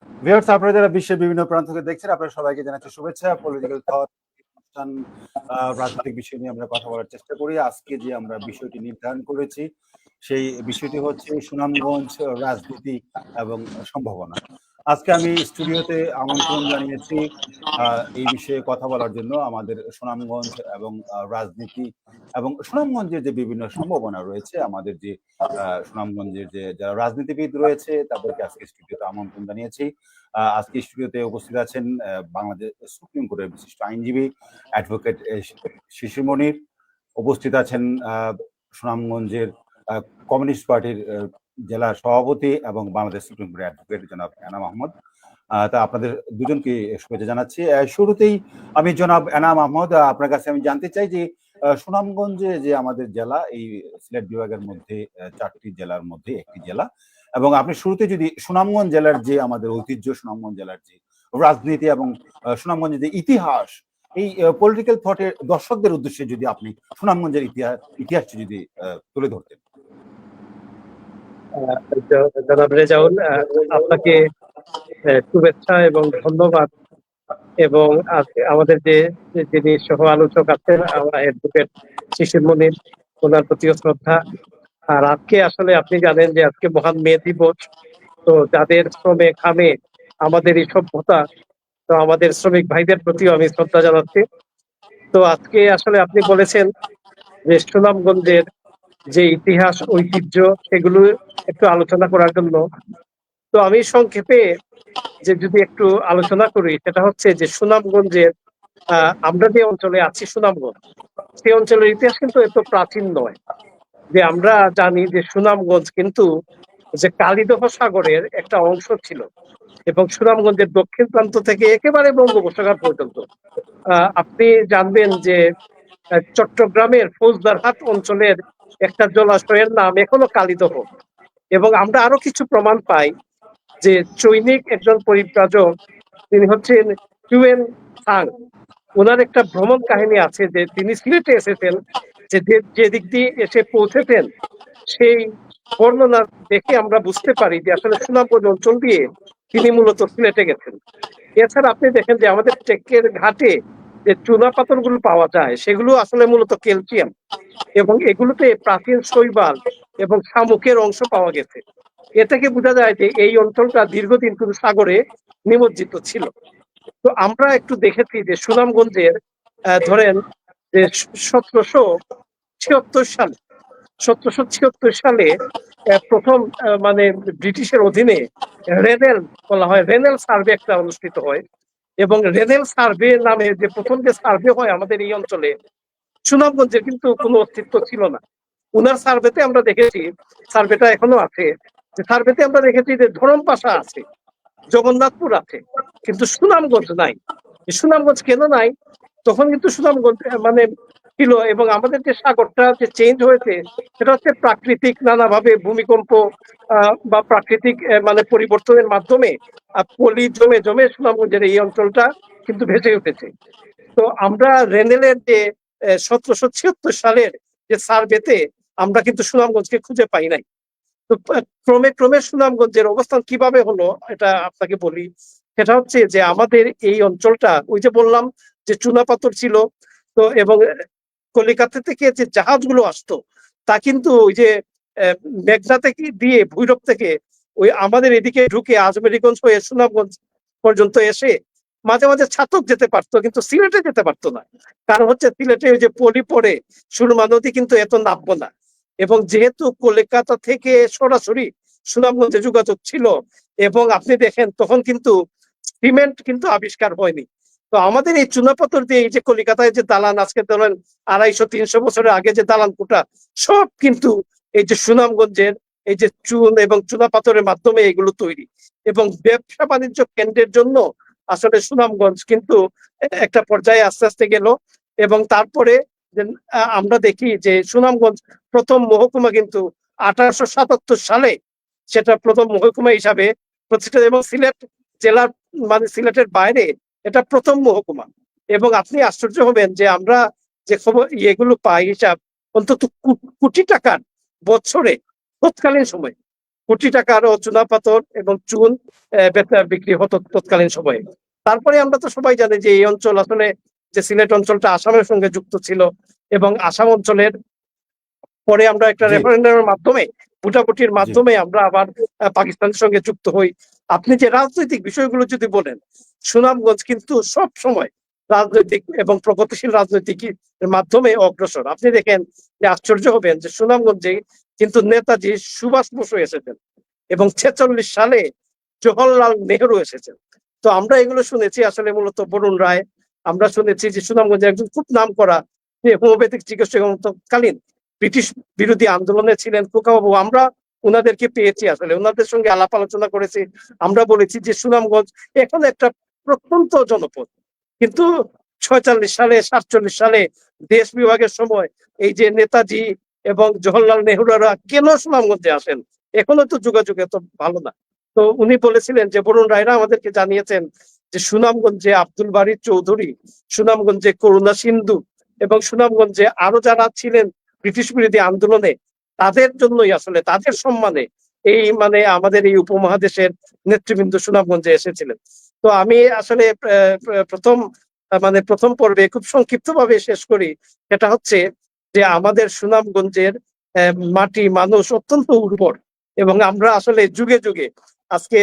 Viewers, আপনারা যারা বিশ্বের বিভিন্ন প্রান্ত থেকে দেখছেন, আপনারা সবাইকে জানাচ্ছি শুভেচ্ছা। পলিটিক্যাল থট অনুষ্ঠান, রাজনৈতিক বিষয় নিয়ে আমরা কথা বলার চেষ্টা করি। আজকে যে আমরা বিষয়টি নির্ধারণ করেছি, সেই বিষয়টি হচ্ছে সুনামগঞ্জ রাজনীতি এবং সম্ভাবনা। আজকে আমি স্টুডিওতে আমন্ত্রণ জানিয়েছি এই বিষয়ে কথা বলার জন্য আমাদের সুনামগঞ্জ এবং রাজনীতি এবং সুনামগঞ্জের যে বিভিন্ন সম্ভাবনা রয়েছে, আমাদের যে সুনামগঞ্জের যে যারা রাজনীতিবিদ রয়েছে তাদেরকে আজকে স্টুডিওতে আমন্ত্রণ জানিয়েছি। আজকে স্টুডিওতে উপস্থিত আছেন বাংলাদেশ সুপ্রিম কোর্টের বিশিষ্ট আইনজীবী অ্যাডভোকেট শিশির মনির। উপস্থিত আছেন সুনামগঞ্জের কমিউনিস্ট পার্টির জেলা সভাপতি এবং বাংলাদেশ সুপ্রিম কোর্টের অ্যাডভোকেট জনাব এনাম আহমদ। তা আপনাদের দুজনকে শুভেচ্ছা জানাচ্ছি। শুরুতেই আমি জনাব এনাম আহমদ, আপনার কাছে আমি জানতে চাই যে সুনামগঞ্জে যে আমাদের জেলা, এই সিলেট বিভাগের মধ্যে ৪টি জেলার মধ্যে একটি জেলা, এবং আপনি শুরুতে যদি সুনামগঞ্জ জেলার যে আমাদের ঐতিহ্য, সুনামগঞ্জ জেলার যে রাজনীতি এবং সুনামগঞ্জের যে ইতিহাস, এই পলিটিক্যাল থটের দর্শকদের উদ্দেশ্যে যদি আপনি সুনামগঞ্জের ইতিহাসটি যদি তুলে ধরতেন। জনাব রেজাউল, আপনাকে শুভেচ্ছা এবং ধন্যবাদ। এবং আমাদের যিনি সহ আলোচক আছেন, অ্যাডভোকেট শিশির মনির, ওনার প্রতিও শ্রদ্ধা। আর আজকে আসলে আপনি জানেন যে আজকে মহান মে দিবস। তো যাদের শ্রমে খামে আমাদের এই সভ্যতা, তো আমাদের শ্রমিক ভাইদের প্রতিও আমি শ্রদ্ধা জানাচ্ছি। তো আজকে আসলে আপনি বলেছেন যে সুনামগঞ্জের যে ইতিহাস ঐতিহ্য সেগুলো একটু আলোচনা করার জন্য। তো আমি সংক্ষেপে যদি একটু আলোচনা করি, সেটা হচ্ছে যে সুনামগঞ্জের আমরা যে অঞ্চলে আছি সুনামগঞ্জ, সেই অঞ্চলের ইতিহাস কিন্তু এত প্রাচীন নয়। যে আমরা জানি যে সুনামগঞ্জ কিন্তু যে কালিদহ সাগরের একটা অংশ ছিল, এবং সুনামগঞ্জের দক্ষিণ প্রান্ত থেকে একেবারে বঙ্গোপসাগর পর্যন্ত। আপনি জানবেন যে চট্টগ্রামের ফৌজদারহাট অঞ্চলের একটা জলাশয়ের নাম এখনো কালিদহ। এবং আমরা আরো কিছু প্রমাণ পাই যে চৈনিক একজন পরিব্রাজক, তিনি হচ্ছেন হিউয়েন সাং। ওনার একটা ভ্রমণ কাহিনী আছে যে তিনি সিলেটে এসেছেন, যে দিক দিয়ে এসে পৌঁছেছেন সেই বর্ণনা দেখে আমরা বুঝতে পারি যে আসলে সুনামগঞ্জ অঞ্চল দিয়ে তিনি মূলত সিলেটে গেছেন। এছাড়া আপনি দেখেন যে আমাদের টেকের ঘাটে যে চুনা পাথর গুলো পাওয়া যায়, সেগুলো আসলে মূলত ক্যালসিয়াম, এবং এগুলোতে প্রাচীন শৈবাল এবং শামুকের অংশ পাওয়া গেছে। এ থেকে বোঝা যায় যে এই অঞ্চলটা দীর্ঘদিন কিন্তু সাগরে নিমজ্জিত ছিল। তো আমরা একটু দেখেছি যে সুনামগঞ্জের ধরেন যে 1776 সালে 1776 সালে প্রথম মানে ব্রিটিশের অধীনে রেনেল বলা হয়, রেনেল সার্ভে একটা অনুষ্ঠিত হয়। এবং রেনেল সার্ভে নামে যে প্রথম যে সার্ভে হয় আমাদের এই অঞ্চলে, সুনামগঞ্জের কিন্তু কোনো অস্তিত্ব ছিল না। উনার সার্ভেতে আমরা দেখেছি, সার্ভেটা এখনো আছে, যে সার্ভেতে আমরা দেখেছি যে ধরমপাশা আছে, জগন্নাথপুর আছে, কিন্তু সুনামগঞ্জ নাই। সুনামগঞ্জ কেন নাই? তখন কিন্তু সুনামগঞ্জ মানে ছিল, এবং আমাদের যে সাগরটা যে চেঞ্জ হয়েছে সেটা হচ্ছে প্রাকৃতিক নানাভাবে ভূমিকম্প বা প্রাকৃতিক মানে পরিবর্তনের মাধ্যমে পলি জমে জমে সুনামগঞ্জের এই অঞ্চলটা কিন্তু ভেসে উঠেছে। তো আমরা রেনেলের যে 1776 সালের যে সার্ভেতে আমরা কিন্তু সুনামগঞ্জকে খুঁজে পাই নাই। তো ক্রমে ক্রমে সুনামগঞ্জের অবস্থান কিভাবে হলো এটা আপনাকে বলি। সেটা হচ্ছে যে আমাদের এই অঞ্চলটা, ওই যে বললাম যে চুনাপাথর ছিল, তো এবং কলিকাতা থেকে যে জাহাজগুলো আসতো তা কিন্তু ওই যে মেঘনা থেকে দিয়ে ভৈরব থেকে ওই আমাদের এদিকে ঢুকে আজমেরিগঞ্জ হয়ে সুনামগঞ্জ পর্যন্ত এসে মাঝে মাঝে ছাতক যেতে পারতো, কিন্তু সিলেটে যেতে পারতো না। কারণ হচ্ছে সিলেটে ওই যে পলি পড়ে সুরমা নদী কিন্তু এত নামবো না। এবং যেহেতু কলকাতা থেকে সরাসরি সুনামগঞ্জে যোগাযোগ ছিল, এবং আপনি দেখেন তখন কিন্তু সিমেন্ট কিন্তু আবিষ্কার হয়নি। তো আমাদের এই চুনাপাথর দিয়ে এই যে কলিকাতায় যে দালান, আজকে ধরেন 250-300 বছরের আগে যে দালান কোটা, সব কিন্তু এই যে সুনামগঞ্জের এই যে চুন এবং চুনাপাথরের মাধ্যমে এগুলো তৈরি। এবং ব্যবসা বাণিজ্য কেন্দ্রের জন্য আসলে সুনামগঞ্জ কিন্তু একটা পর্যায়ে আস্তে আস্তে গেল। এবং তারপরে আমরা দেখি যে সুনামগঞ্জ প্রথম মহকুমা কিন্তু 1877 সালে সেটা প্রথম মহকুমা হিসাবে প্রতিষ্ঠিত, এবং সিলেট জেলার মানে সিলেটের বাইরে এটা প্রথম মহকুমা। এবং আপনি আশ্চর্য হবেন যে আমরা যে খবর এগুলো পাই, হিসাব অন্তত কোটি টাকার বছরে তৎকালীন সময় কোটি টাকারও চুনাপাথর এবং চুন বিক্রি হতো তৎকালীন সময়ে। তারপরে আমরা তো সবাই জানি যে এই অঞ্চল আসলে, যে সিলেট অঞ্চলটা আসামের সঙ্গে যুক্ত ছিল, এবং আসাম অঞ্চলের পরে আমরা একটা জি রেফারেন্ডামের মাধ্যমে, ভোটাভুটির জি মাধ্যমে আমরা আবার পাকিস্তানের সঙ্গে যুক্ত হই। আপনি যে রাজনৈতিক বিষয়গুলো যদি বলেন, সুনামগঞ্জ কিন্তু সব সময় রাজনৈতিক এবং প্রগতিশীল রাজনৈতিক মাধ্যমে অগ্রসর। আপনি দেখেন যে আশ্চর্য হবেন যে সুনামগঞ্জে কিন্তু নেতাজি সুভাষ বসু এসেছেন, এবং 46 সালে জওহরলাল নেহরু এসেছেন। তো আমরা এগুলো শুনেছি আসলে মূলত বরুণ রায়, আমরা শুনেছি যে সুনামগঞ্জে একজন খুব নাম করা যে হোমিওপ্যাথিক চিকিৎসক এবং তৎকালীন ব্রিটিশ বিরোধী আন্দোলনে ছিলেন খোকাবাবু। আমরা ওনাদেরকে পেয়েছি, আসলে ওনাদের সঙ্গে আলাপ আলোচনা করেছি। আমরা বলেছি যে সুনামগঞ্জ এখন একটা প্রত্যন্ত জনপদ, কিন্তু 46 সালে 47 সালে দেশ বিভাগের সময় এই যে নেতাজি এবং জওহরলাল নেহরুরা কেন সুনামগঞ্জে আসেন, এখনো তো যোগাযোগ এত ভালো না। তো উনি বলেছিলেন যে বরুণ রায়রা আমাদেরকে জানিয়েছেন যে সুনামগঞ্জে আব্দুল বারী চৌধুরী, সুনামগঞ্জে করুণা সিন্ধু, এবং সুনামগঞ্জে আরো যারা ছিলেন ব্রিটিশ বিরোধী আন্দোলনে, তাদের জন্যই আসলে, তাদের সম্মানে এই মানে আমাদের এই উপমহাদেশের নেতৃবৃন্দ সুনামগঞ্জে এসেছিলেন। তো আমি আসলে প্রথম প্রথম পর্বে খুব সংক্ষিপ্ত ভাবে শেষ করি। সেটা হচ্ছে যে আমাদের সুনামগঞ্জের মাটি মানুষ অত্যন্ত উর্বর, এবং আমরা আসলে যুগে যুগে আজকে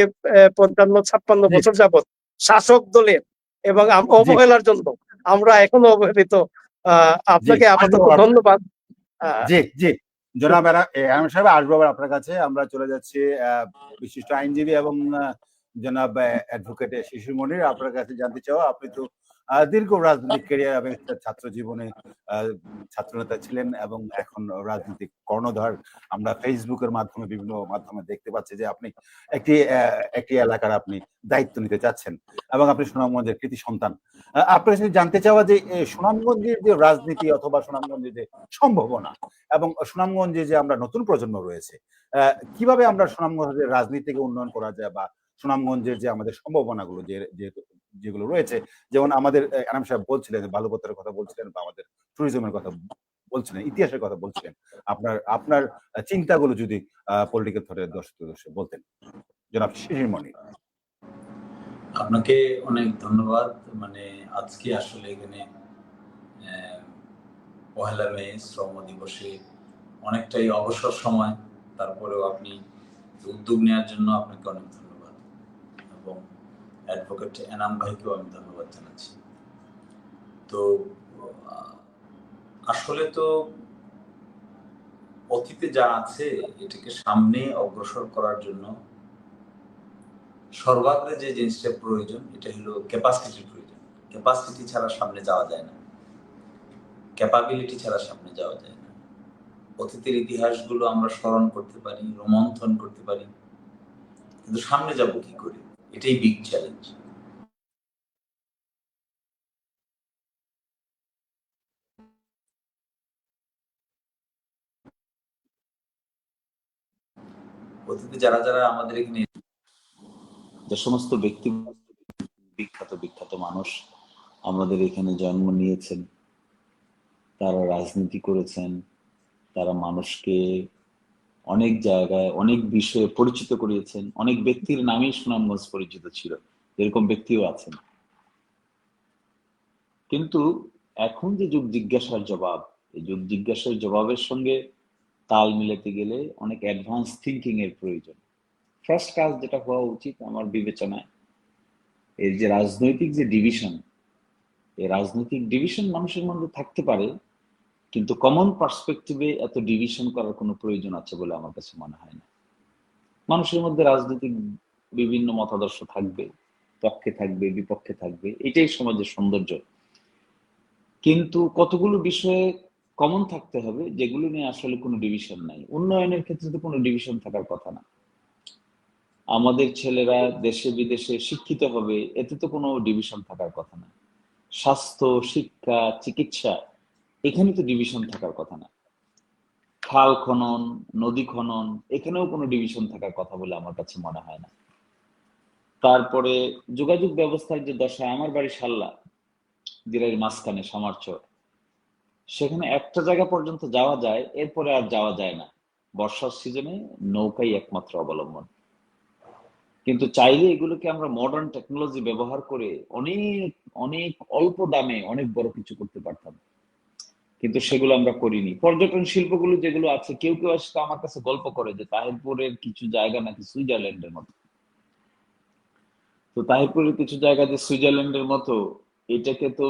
55-56 জি বছর যাবৎ শাসক দলের এবং জি অবহেলার জন্য আমরা এখনো অবহেলিত। জি আপনাকে আসবো আপাতত ধন্যবাদ। আহ, জি জি জনাব এনাম সাহেব, আসবো আবার আপনার কাছে। আমরা চলে যাচ্ছি বিশিষ্ট আইনজীবী এবং জনাব অ্যাডভোকেট শিশির মনির, আপনার কাছে জানতে চাও, আপনি তো দীর্ঘ রাজনৈতিক ক্যারিয়ার এবং ছাত্র জীবনে ছাত্রনেতা ছিলেন এবং এখন রাজনৈতিক কর্ণধার। আমরা ফেসবুকের মাধ্যমে বিভিন্ন মাধ্যমে দেখতে পাচ্ছি যে আপনি একটি একটি এলাকার আপনি দায়িত্ব নিতে চাচ্ছেন এবং আপনি সুনামগঞ্জের কৃতি সন্তান। আপনার কাছে জানতে চাওয়া যে সুনামগঞ্জের যে রাজনীতি অথবা সুনামগঞ্জের যে সম্ভাবনা এবং সুনামগঞ্জে যে আমরা নতুন প্রজন্ম রয়েছে, কিভাবে আমরা সুনামগঞ্জের রাজনীতিকে উন্নয়ন করা যায়, বা সুনামগঞ্জের যে আমাদের সম্ভাবনাগুলো যেগুলো রয়েছে, যেমন আমাদের এনাম সাহেব বলছিলেন বালুপত্রের কথা বলছিলেন, বা আমাদের ট্যুরিজমের কথা বলছিলেন, ইতিহাসের কথা বলছিলেন, আপনার আপনার চিন্তাগুলো যদি পলিটিক্যাল থটের দর্শক বলতেন, জনাব শিশির মনির। আপনাকে অনেক ধন্যবাদ। আজকে আসলে এখানে পহেলা মে শ্রম দিবসে অনেকটাই অবসর সময়, তারপরেও আপনি উদ্যোগ নেওয়ার জন্য আপনাকে অনেক ধন্যবাদ, এবং অ্যাডভোকেট এনাম ভাইকেও আমি ধন্যবাদ জানাচ্ছি। তো আসলে তো অতীতে যা আছে এটাকে সামনে অগ্রসর করার জন্য সর্বাগ্রে যে জিনিসটা প্রয়োজন, এটা হলো ক্যাপাসিটির প্রয়োজন। ক্যাপাসিটি ছাড়া সামনে যাওয়া যায় না, ক্যাপাবিলিটি ছাড়া সামনে যাওয়া যায় না। অতীতের ইতিহাসগুলো আমরা স্মরণ করতে পারি, রোমন্থন করতে পারি, কিন্তু সামনে যাব কি করে, এটাই বিগ চ্যালেঞ্জ। অতীতে যারা যারা আমাদের এখানে যে সমস্ত ব্যক্তি, বিখ্যাত বিখ্যাত মানুষ আমাদের এখানে জন্ম নিয়েছেন, তারা রাজনীতি করেছেন, তারা মানুষকে অনেক জায়গায় অনেক বিষয়ে পরিচিত করিয়েছেন। অনেক ব্যক্তির নামেই সুনামগঞ্জ পরিচিত ছিল, এরকম ব্যক্তিও আছেন। কিন্তু এখন যে যুগ জিজ্ঞাসার জবাব, এই যুগ জিজ্ঞাসার জবাবের সঙ্গে তাল মিলাতে গেলে অনেক অ্যাডভান্স থিঙ্কিং এর প্রয়োজন। ফার্স্ট কাজ যেটা হওয়া উচিত আমার বিবেচনায়, এই যে রাজনৈতিক যে ডিভিশন, এই রাজনৈতিক ডিভিশন মানুষের মধ্যে থাকতে পারে, কিন্তু কমন পার্সপেক্টিভে এত ডিভিশন করার কোনো প্রয়োজন আছে বলে আমার কাছে মনে হয় না। মানুষের মধ্যে রাজনৈতিক বিভিন্ন মতাদর্শ থাকবে, পক্ষে থাকবে, বিপক্ষে থাকবে, এটাই সমাজের সৌন্দর্য। কিন্তু কতগুলো বিষয়ে কমন থাকতে হবে যেগুলো নিয়ে আসলে কোনো ডিভিশন নাই। উন্নয়নের ক্ষেত্রে তো কোনো ডিভিশন থাকার কথা না। আমাদের ছেলেরা দেশে বিদেশে শিক্ষিত হবে, এতে তো কোনো ডিভিশন থাকার কথা না। স্বাস্থ্য, শিক্ষা, চিকিৎসা, এখানে তো ডিভিশন থাকার কথা না। খাল খনন, নদী খনন, এখানেও কোনো ডিভিশন থাকার কথা বলে আমার কাছে মনে হয় না। তারপরে যোগাযোগ ব্যবস্থার যে দশা, আমার বাড়ি সাল্লা, দিরাইয়ের মাঝখানে সামারচর, সেখানে একটা জায়গা পর্যন্ত যাওয়া যায়, এরপরে আর যাওয়া যায় না। বর্ষার সিজনে নৌকাই একমাত্র অবলম্বন। কিন্তু চাইলে এগুলোকে আমরা মডার্ন টেকনোলজি ব্যবহার করে অনেক অনেক অল্প দামে অনেক বড় কিছু করতে পারতাম, কিন্তু সেগুলো আমরা করিনি। পর্যটন শিল্পগুলো যেগুলো আছে, কেউ কেউ আসলে আমার কাছে গল্প করে যে তাহিরপুরের কিছু জায়গা নাকি সুইজারল্যান্ডের মতো। তো তাহিরপুরের কিছু জায়গা যে সুইজারল্যান্ডের মতো, এটাকে তো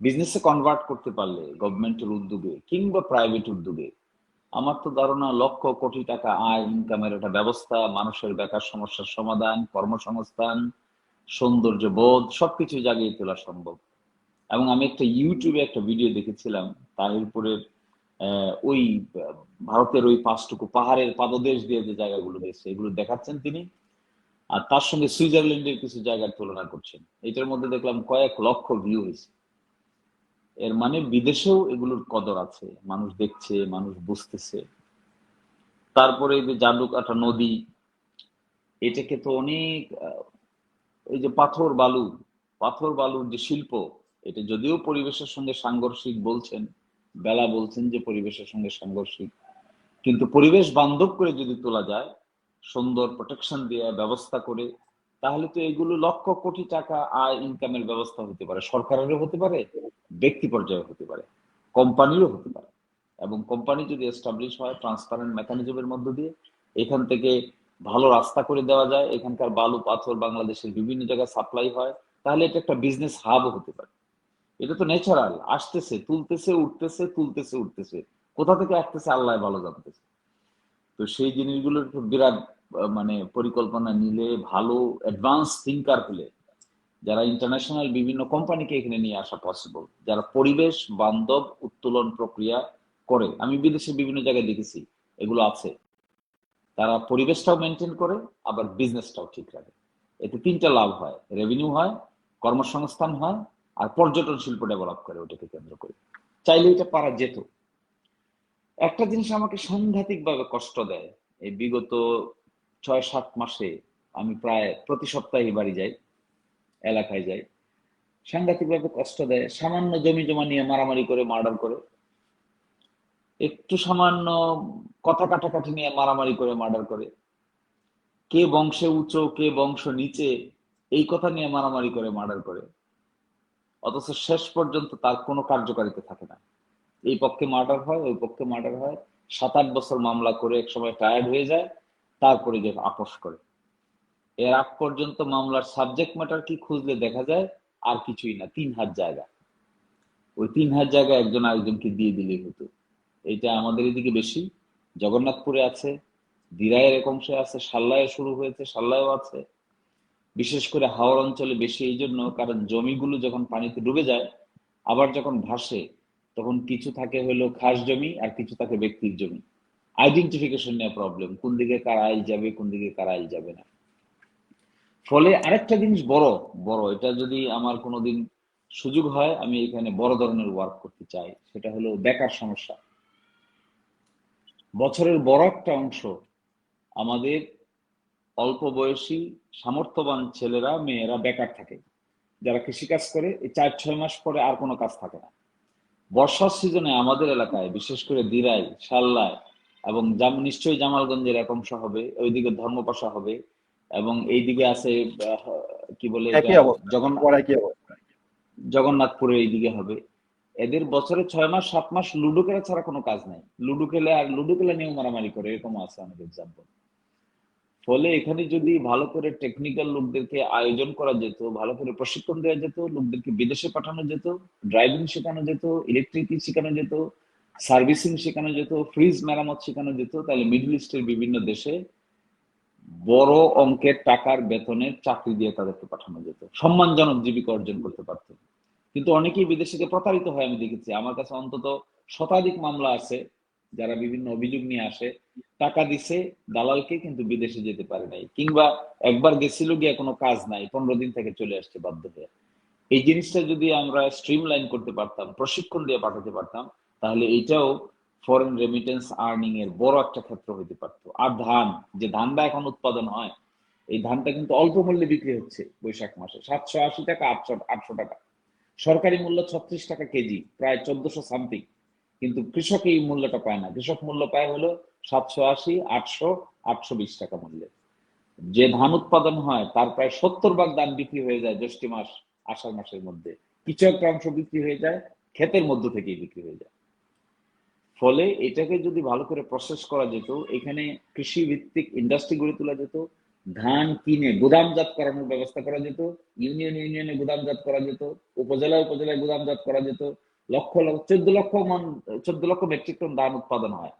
বিজনেসে কনভার্ট করতে পারলে গভর্নমেন্টের উদ্যোগে কিংবা প্রাইভেট উদ্যোগে, আমার তো ধারণা লক্ষ কোটি টাকা আয় ইনকামের একটা ব্যবস্থা, মানুষের বেকার সমস্যার সমাধান, কর্মসংস্থান, সৌন্দর্য বোধ সবকিছু জাগিয়ে তোলা সম্ভব। এবং আমি একটা ইউটিউবে একটা ভিডিও দেখেছিলাম তাহিরপুরের ওই ভারতের ওই পাঁচটুকু পাহাড়ের পাদদেশ দিয়ে যে জায়গাগুলো গেছে এগুলো দেখাচ্ছেন তিনি, আর তার সঙ্গে সুইজারল্যান্ডের কিছু জায়গার তুলনা করছেন। এটার মধ্যে দেখলাম কয়েক লক্ষ ভিউ হয়েছে। এর মানে বিদেশেও এগুলোর কদর আছে, মানুষ দেখছে, মানুষ বুঝতেছে। তারপরে এই যে জাদুকাটা নদী, এটাকে তো অনেক এই যে পাথর বালুর যে শিল্প, এটা যদিও পরিবেশের সঙ্গে সাংঘর্ষিক বলছেন, বেলা বলছেন যে পরিবেশের সঙ্গে সাংঘর্ষিক, কিন্তু পরিবেশ বান্ধব করে যদি তোলা যায়, সুন্দর প্রোটেকশন দিয়ে ব্যবস্থা করে, তাহলে তো এগুলো লক্ষ কোটি টাকা আয় ইনকামের ব্যবস্থা হতে পারে। সরকারেরও হতে পারে, ব্যক্তি পর্যায়ে হতে পারে, কোম্পানিরও হতে পারে। এবং কোম্পানি যদি এস্টাবলিশ হয় ট্রান্সপারেন্ট মেকানিজমের মধ্য দিয়ে, এখান থেকে ভালো রাস্তা করে দেওয়া যায়, এখানকার বালু পাথর বাংলাদেশের বিভিন্ন জায়গায় সাপ্লাই হয়, তাহলে এটা একটা বিজনেস হাবও হতে পারে। এটা তো ন্যাচারাল, আসতেছে, তুলতেছে, উঠতেছে, তুলতেছে, উঠতেছে, কোথা থেকে আসতেছে আল্লাহ ভালো জানতেছে। তো সেই জিনিসগুলোর একটু বিরাট মানে পরিকল্পনা নিলে, ভালো অ্যাডভান্স থিঙ্কার হলে, যারা ইন্টারন্যাশনাল বিভিন্ন কোম্পানিকে এখানে নিয়ে আসা পসিবল, যারা পরিবেশ বান্ধব উত্তোলন প্রক্রিয়া করে, আমি বিদেশে বিভিন্ন জায়গায় দেখেছি এগুলো আছে, তারা পরিবেশটাও মেনটেন করে আবার বিজনেসটাও ঠিক রাখে। এতে তিনটা লাভ হয়, রেভিনিউ হয়, কর্মসংস্থান হয়, আর পর্যটন শিল্প ডেভেলপ করে ওটাকে কেন্দ্র করে। চাইলে এটা পারা যেত। একটা জিনিস আমাকে সাংঘাতিকভাবে কষ্ট দেয়, এই বিগত 6-7 মাসে আমি প্রায় প্রতি সপ্তাহে বাড়ি যাই, এলাকায় যাই, সাংঘাতিকভাবে কষ্ট দেয়। সামান্য জমি জমা নিয়ে মারামারি করে, মার্ডার করে, একটু সামান্য কথা কাটাকাটি নিয়ে মারামারি করে, মার্ডার করে, কে বংশে উঁচু কে বংশ নিচে এই কথা নিয়ে মারামারি করে, মার্ডার করে, অথচ শেষ পর্যন্ত তার কোনো কার্যকারিতা থাকে না। এই পক্ষে মার্ডার হয়, ওই পক্ষে মার্ডার হয়, 7-8 বছর মামলা করে এক সময় টায়ার্ড হয়ে যায়, তারপরে যে আপোষ করে। এর আগ পর্যন্ত মামলার সাবজেক্ট ম্যাটার কি খুঁজলে দেখা যায় আর কিছুই না, 3 হাত জায়গা। ওই 3 হাত জায়গা একজন আরেকজনকে দিয়ে দিলেই হতো। এইটা আমাদের এদিকে বেশি, জগন্নাথপুরে আছে, দিরাইয়ের এক অংশে আছে, সাল্লায় শুরু হয়েছে, সাল্লায়ও আছে। বিশেষ করে হাওড় অঞ্চলে বেশি এই জন্য, কারণ জমিগুলো যখন পানিতে ডুবে যায়, আবার যখন ভাসে, তখন কিছু থাকে হলো খাস জমি আর কিছু থাকে ব্যক্তির জমি। আইডেন্টিফিকেশন নিয়ে প্রবলেম, কোন দিকে কার আইল যাবে, কোন দিকে কার আইল যাবে না। ফলে আরেকটা জিনিস বড় বড়, এটা যদি আমার কোনোদিন সুযোগ হয় আমি এখানে বড় ধরনের ওয়ার্ক করতে চাই, সেটা হলো বেকার সমস্যা। বছরের বড় একটা অংশ আমাদের অল্প বয়সী সামর্থ্যবান ছেলেরা মেয়েরা বেকার থাকে, যারা কৃষিকাজ করে, এই 4-6 মাস পরে আর কোনো কাজ থাকে না। বর্ষার সিজনে আমাদের এলাকায় বিশেষ করে দিরাই, সাল্লায় এবং নিশ্চয়ই জামালগঞ্জের এক অংশ হবে, ওইদিকে ধর্মপাশা হবে, এবং এইদিকে আছে আহ, কি বলে এটা, একই অবস্থা, জগন্নাথ, পরে একই অবস্থা। জগন্নাথপুরের এইদিকে হবে। এদের বছরে 6-7 মাস লুডো খেলা ছাড়া কোনো কাজ নাই, লুডো খেলে আর লুডো খেলা নিয়েও মারামারি করে, এরকম আছে অনেক এক্সাম্পল। ফলে এখানে যদি ভালো করে টেকনিক্যাল লোকদেরকে আয়োজন করা যেত, ভালো করে প্রশিক্ষণ দেওয়া যেত, লোকদেরকে বিদেশে পাঠানো যেত, ড্রাইভিং শেখানো যেত, ইলেকট্রিক শেখানো যেত, সার্ভিসিং শেখানো যেত, ফ্রিজ মেরামত শেখানো যেত, তাহলে মিডল ইস্টের বিভিন্ন দেশে বড় অঙ্কের টাকার বেতনের চাকরি দিয়ে তাদেরকে পাঠানো যেত, সম্মানজনক জীবিকা অর্জন করতে পারত। কিন্তু অনেকেই বিদেশে গিয়ে প্রতারিত হয়, আমি দেখেছি। আমার কাছে অন্তত শতাধিক মামলা আছে, যারা বিভিন্ন অভিযোগ নিয়ে আসে, টাকা দিছে দালালকে কিন্তু বিদেশে যেতে পারে নাই, কিংবা একবার গেছিল গিয়ে কোনো কাজ নাই, 15 দিন থেকে চলে আসছে বাধ্য হয়ে। এই জিনিসটা যদি আমরা স্ট্রিমলাইন করতে পারতাম, প্রশিক্ষণ দিয়ে পাঠাতে পারতাম, তাহলে এইটাও ফরেন রেমিটেন্স আর্নিং এর বড় একটা ক্ষেত্র হতে পারতো। আর ধান, যে ধানটা এখন উৎপাদন হয়, এই ধানটা কিন্তু অল্প মূল্যে বিক্রি হচ্ছে বৈশাখ মাসে, 780 টাকা, 800 টাকা। সরকারি মূল্য 36 টাকা কেজি, প্রায় 1400 সামথিং। কিন্তু কৃষক এই মূল্যটা পায় না। কৃষক মূল্য পায় হলো 780, 800, 820 টাকা মূল্যে। যে ধান উৎপাদন হয় তার প্রায় 70 ভাগ ধান বিক্রি হয়ে যায় জ্যৈষ্ঠ মাস, আষাঢ় মাসের মধ্যে। কিছু একটা অংশ বিক্রি হয়ে যায় ক্ষেতের মধ্য থেকেই বিক্রি হয়ে যায়। ফলে এটাকে যদি ভালো করে প্রসেস করা যেত, এখানে কৃষি ভিত্তিক ইন্ডাস্ট্রি গড়ে তোলা যেত, ধান কিনে গুদামজাত করানোর ব্যবস্থা করা যেত, ইউনিয়নে গুদামজাত করা যেত, উপজেলায় গুদামজাত করা যেত, লক্ষ লক্ষ 14 লক্ষ মেট্রিক টন ধান উৎপাদন হয়।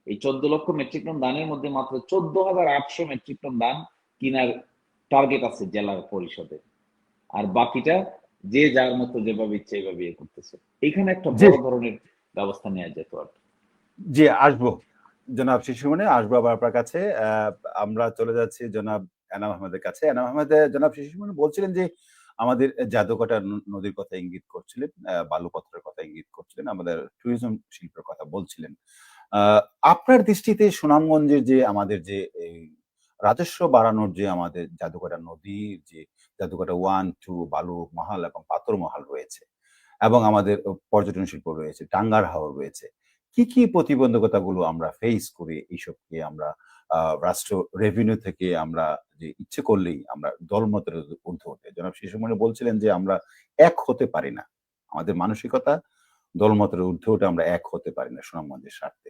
এই 14 লক্ষ মেট্রিক টন ধানের মধ্যে মাত্র 14,800 মেট্রিক টন ধান কিনার টার্গেট আছে জেলা পরিষদে, আর বাকিটা যে যার মতো যেভাবে ইচ্ছে এইভাবে করতেছে। এখানে একটা বড় ধরনের ব্যবস্থা নেওয়া যেত আর কি। জি, আসবো জনাব শিশিরমণি, আসবো আবার আপনার কাছে। আমরা চলে যাচ্ছি জনাব এনাম আহমেদের কাছে। এনাম আহমেদ, জনাব শিশিরমণি বলছিলেন যে আমাদের জাদুকাটা নদীর কথা ইঙ্গিত করছিলেন, বালুপথরের কথা ইঙ্গিত করছিলেন, আমাদের ট্যুরিজম শিল্পের কথা বলছিলেন। আপনার দৃষ্টিতে সুনামগঞ্জের যে আমাদের যে এই রাজস্ব বাড়ানোর যে আমাদের জাদুকাটা নদীর যে জাদুকাটা 1, 2 বালু মহাল এবং পাথর মহাল রয়েছে, এবং আমাদের পর্যটন শিল্প রয়েছে, টাঙ্গার হাওর রয়েছে, কি কি প্রতিবন্ধকতাগুলো আমরা ফেস করি এইসবকে আমরা রাষ্ট্র রেভিনিউ থেকে আমরা যে ইচ্ছে করলেই আমরা দলমতের ঊর্ধ্বে ওঠে। জনাব শিশুমণি বলছিলেন যে আমরা এক হতে পারি না, আমাদের মানসিকতা দলমতের ঊর্ধ্বে উঠে আমরা এক হতে পারি না সুনামগঞ্জের স্বার্থে।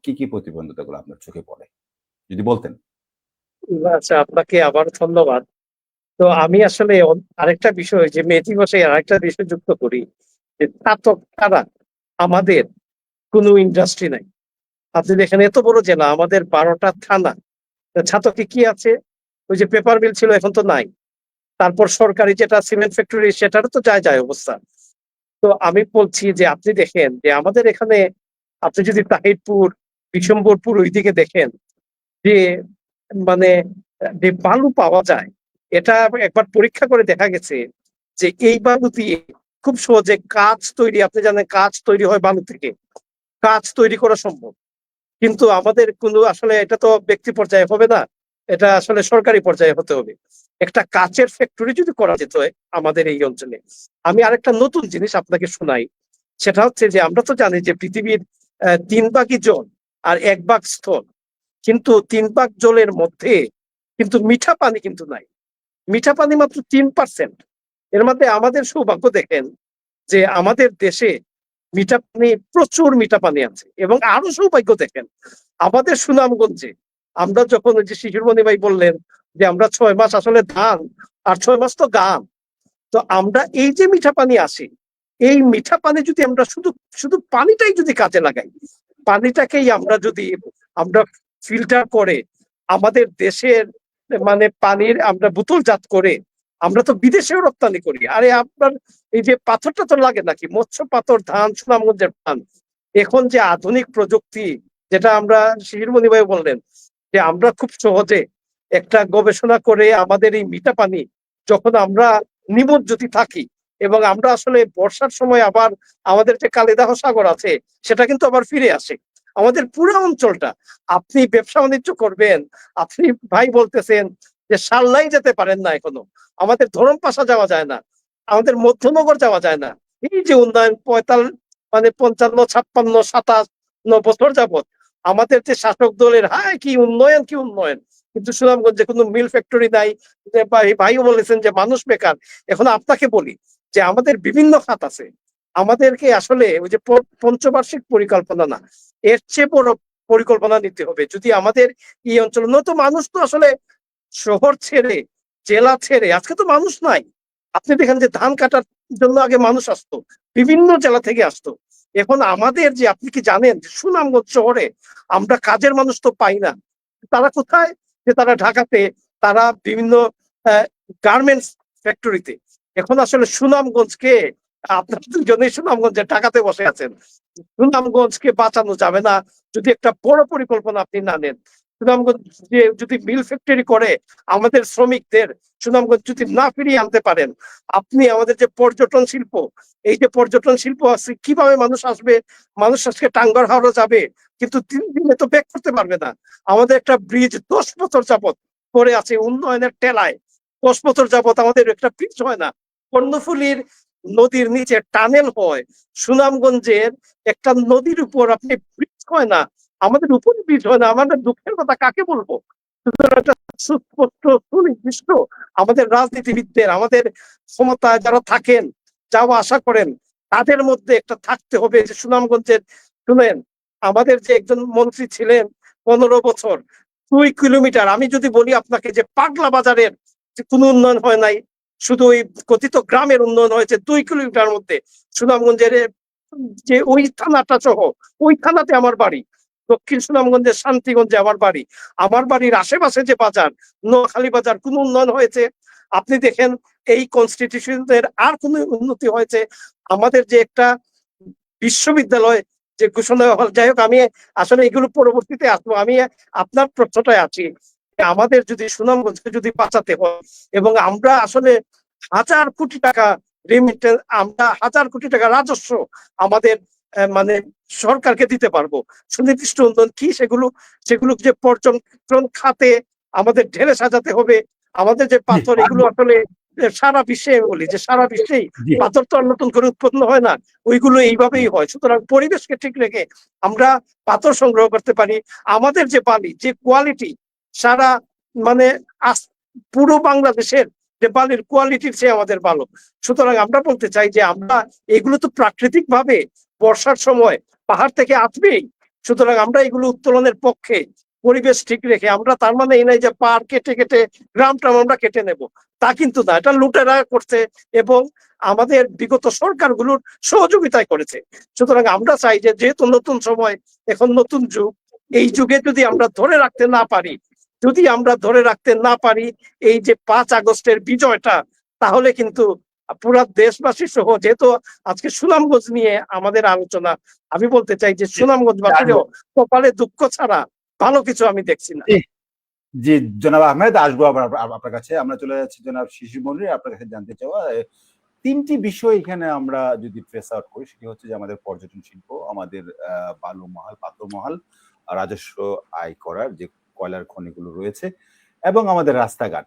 কি কি প্রতিবন্ধকতাগুলো আপনার চোখে পড়ে যদি বলতেন? আচ্ছা, আপনাকে আবার ধন্যবাদ। তো আমি আসলে আরেকটা বিষয় যে মেথি ভাষায় আরেকটা বিষয় যুক্ত করি, যে ছাতক ছাড়া আমাদের কোনো ইন্ডাস্ট্রি নাই। আপনি দেখেন এত বড় জেলা, আমাদের 12টা থানা, ছাতকে কি আছে? ওই যে পেপার মিল ছিল, এখন তো নাই। তারপর সরকারি যেটা সিমেন্ট ফ্যাক্টরি, সেটারও তো যায় অবস্থা। তো আমি বলছি যে আপনি দেখেন যে আমাদের এখানে, আপনি যদি তাহিরপুর, বিশম্বরপুর ওইদিকে দেখেন, যে মানে যে বালু পাওয়া যায়, এটা একবার পরীক্ষা করে দেখা গেছে যে এই বালু দিয়ে খুব সহজে কাঁচ তৈরি, আপনি জানেন কাঁচ তৈরি হয় বালু থেকে, কাঁচ তৈরি করা সম্ভব। কিন্তু আমাদের কোনো আসলে এটা তো ব্যক্তি পর্যায়ে হবে না, এটা আসলে সরকারি পর্যায়ে হতে হবে। একটা কাচের ফ্যাক্টরি যদি করা যেত আমাদের এই অঞ্চলে। আমি আরেকটা নতুন জিনিস আপনাকে শোনাই, সেটা হচ্ছে যে আমরা তো জানি যে পৃথিবীর 3 ভাগই জল আর 1 ভাগ স্থল, কিন্তু 3 ভাগ জলের মধ্যে কিন্তু মিঠা পানি কিন্তু নাই। মিঠা পানি মাত্র 3%। এর মধ্যে আমাদের সৌভাগ্য দেখেন যে আমাদের দেশে মিঠা পানি, প্রচুর মিঠা পানি আছে। এবং আরো সৌভাগ্য দেখেন আমাদের সুনামগঞ্জে, আমরা যখন ওই যে শিশুরমণি ভাই বললেন যে আমরা 6 মাস আসলে ধান আর 6 মাস তো গান, তো আমরা এই যে মিঠা পানি আসে, এই মিঠা পানি যদি আমরা শুধু শুধু পানিটাই যদি কাজে লাগাই, পানিটাকেই আমরা যদি আমরা ফিল্টার করে আমাদের দেশের পানির আমরা বোতলজাত করে আমরা তো বিদেশেও রপ্তানি করি। আরে আপনার এই যে পাথরটা তো লাগে নাকি, মৎস্য পাথর, ধান, সুনামগঞ্জের ধান। এখন যে আধুনিক প্রযুক্তি, যেটা আমরা শিশিরমণি ভাই বললেন, যে আমরা খুব সহজে একটা গবেষণা করে আমাদের এই মিঠা পানি যখন আমরা নিমজ্জিত থাকি, এবং আমরা আসলে বর্ষার সময় আবার আমাদের যে কালিদাহ সাগর আছে সেটা কিন্তু আবার ফিরে আসে আমাদের পুরো অঞ্চলটা। আপনি ব্যবসা বাণিজ্য করবেন, আপনি ভাই বলতেছেন যে সাল্লাই যেতে পারেন না এখনো, আমাদের ধরমপাশা যাওয়া যায় না, আমাদের মধ্যনগর যাওয়া যায় না। এই যে উন্নয়ন 55, 56, 57 বছর যাবত আমাদের যে শাসক দলের হায় কি উন্নয়ন কি উন্নয়ন, কিন্তু সুনামগঞ্জে কোনো মিল ফ্যাক্টরি নাই। ভাইও বলেছেন যে মানুষ বেকার। এখন আপনাকে বলি যে আমাদের বিভিন্ন খাত আছে, আমাদেরকে আসলে ওই যে পঞ্চবার্ষিক পরিকল্পনা না, এর চেয়ে বড় পরিকল্পনা নিতে হবে। যদি আমাদের এই অঞ্চল, নয়তো মানুষ তো আসলে শহর ছেড়ে, জেলা ছেড়ে, আজকে তো মানুষ নাই। আপনি দেখেন যে ধান কাটার জন্য আগে মানুষ আসতো, বিভিন্ন জেলা থেকে আসতো। এখন আমাদের যে, আপনি কি জানেন সুনামগঞ্জ শহরে আমরা কাজের মানুষ তো পাই না। তারা কোথায়? যে তারা ঢাকাতে, তারা বিভিন্ন গার্মেন্টস ফ্যাক্টরিতে। এখন আসলে সুনামগঞ্জকে, আপনারা দুজনেই সুনামগঞ্জে ঢাকাতে বসে আছেন, সুনামগঞ্জকে বাঁচানো যাবে না যদি একটা বড় পরিকল্পনা আপনি না নেন। সুনামগঞ্জ যদি মিল ফ্যাক্টরি করে আমাদের শ্রমিকদের সুনামগঞ্জ যদি না ফিরিয়ে আনতে পারেন, আপনি আমাদের যে পর্যটন শিল্প, এই যে পর্যটন শিল্প আছে, কিভাবে মানুষ আসবে? মানুষ আজকে টাঙ্গার হাওড়া যাবে, কিন্তু 3 দিনে তো ব্যাক করতে পারবে না। আমাদের একটা ব্রিজ 10 বছর যাবত পড়ে আছে উন্নয়নের টেলায়, 10 বছর যাবত আমাদের একটা ব্রিজ হয় না। কর্ণফুলীর নদীর নিচে টানেল হয়, সুনামগঞ্জের একটা নদীর উপর আপনি ব্রিজ হয় না, আমাদের উপরে ব্রিজ হয় না, আমাদের দুঃখের কথা কাকে বলবো? সুতরাং একটা সুস্পষ্ট সুনির্দিষ্ট আমাদের রাজনীতিবিদদের, আমাদের ক্ষমতায় যারা থাকেন, যাওয়া আশা করেন, তাদের মধ্যে একটা থাকতে হবে যে সুনামগঞ্জের, শুনেন, আমাদের যে একজন মন্ত্রী ছিলেন 15 বছর, 2 কিলোমিটার, আমি যদি বলি আপনাকে যে পাগলা বাজারের যে কোনো উন্নয়ন হয় নাই, শুধু ওই কথিত গ্রামের উন্নয়ন হয়েছে 2 কিলোমিটার মধ্যে। সুনামগঞ্জের যে ওই থানাটা সহ, ওই থানাতে আমার বাড়ি, দক্ষিণ সুনামগঞ্জের শান্তিগঞ্জে আমার বাড়ি, আমার বাড়ির আশেপাশে যে বাজার, নোয়াখালী বাজার, কোন উন্নয়ন হয়েছে? আপনি দেখেন এই কনস্টিটিউশনের আর কোন উন্নতি হয়েছে? আমাদের যে একটা বিশ্ববিদ্যালয় যে ঘোষণা হল, যাই হোক, আমি আসলে এগুলো পরবর্তীতে আসবো। আমি আপনার প্রশ্নটায় আছি, আমাদের যদি সুনামগঞ্জকে যদি বাঁচাতে হয়, এবং আমরা আসলে 1000 কোটি টাকা রেমিটেন্স, আমরা 1000 কোটি টাকা রাজস্ব আমাদের মানে সরকারকে দিতে পারবো। সুনির্দিষ্ট উন্নয়ন কি সেগুলো, সেগুলো যে পর্যটন খাতে আমাদের ঢেলে সাজাতে হবে। আমাদের যে পাথর, এগুলো আসলে সারা বিশ্বে, বলি যে সারা বিশ্বেই জি পাথর তো আর নতুন করে উৎপন্ন হয় না, ওইগুলো এইভাবেই হয়। সুতরাং পরিবেশকে ঠিক রেখে আমরা পাথর সংগ্রহ করতে পারি। আমাদের যে বালি, যে কোয়ালিটি, সারা মানে পুরো বাংলাদেশের যে বালির কোয়ালিটির চেয়ে আমাদের ভালো। সুতরাং আমরা বলতে চাই যে আমরা, এগুলো তো প্রাকৃতিক ভাবে বর্ষার সময় পাহাড় থেকে আসবেই। সুতরাং আমরা এগুলো উত্তোলনের পক্ষে, পরিবেশ ঠিক রেখে। আমরা তার মানে এই নাই যে পাহাড় কেটে কেটে গ্রাম ট্রাম আমরা কেটে নেব, তা কিন্তু না, এটা লুটেরা করছে এবং আমাদের বিগত সরকারগুলোর সহযোগিতায় করেছে। সুতরাং আমরা চাই যে, যেহেতু নতুন সময়, এখন নতুন যুগ, এই যুগে যদি আমরা ধরে রাখতে না পারি, যদি আমরা ধরে রাখতে না পারি এই যে 5 আগস্টের বিজয়টা, তাহলে কিন্তু পুরা দেশবাসী সহ, যেহেতু আজকে সুনামগঞ্জ নিয়ে আমাদের আলোচনা, আমি বলতে চাই যে সুনামগঞ্জবাসীরও কপালে দুঃখ ছাড়া ভালো কিছু আমি দেখছি না। জি জনাব আহমেদ, আসবো আবার আপনার কাছে। আমরা চলে যাচ্ছি জনাব শিশির মনির, আপনার কাছে জানতে চাওয়া 3টি বিষয় এখানে আমরা যদি ট্রেস আউট করি, সেটি হচ্ছে যে আমাদের পর্যটন শিল্প, আমাদের বালু মহাল, পাথর মহাল, রাজস্ব আয় করার যে কয়লার খনিগুলো রয়েছে, এবং আমাদের রাস্তাঘাট।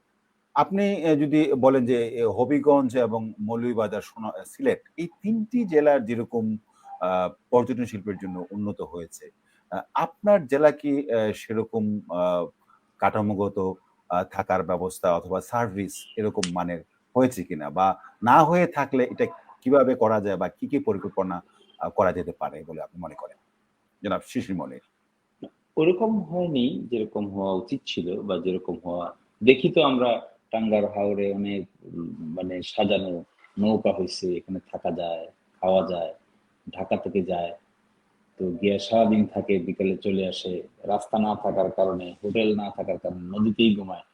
আপনি যদি বলেন যে হবিগঞ্জ এবং মৌলভীবাজার, সিলেট, এই 3টি জেলার যেরকম পর্যটন শিল্পের জন্য উন্নত হয়েছে, আপনার জেলা কি সেরকম কাঠামোগত থাকার ব্যবস্থা অথবা সার্ভিস এরকম মানের হয়েছে কিনা, বা না হয়ে থাকলে এটা কিভাবে করা যায়, বা কি কি পরিকল্পনা করা যেতে পারে বলে আপনি মনে করেন, জনাব শিশির মনির? ওরকম হয়নি যেরকম হওয়া উচিত ছিল, বা যেরকম হওয়া, দেখি তো আমরা টাঙ্গার হাওরে অনেক মানে সাজানো নৌকা হয়েছে, এখানে থাকা যায়, খাওয়া যায়, ঢাকা থেকে যায়, তো গিয়ে সারাদিন থাকে, বিকেলে চলে আসে। রাস্তা না থাকার কারণে, হোটেল না থাকার কারণে নদীতেই ঘুমায়,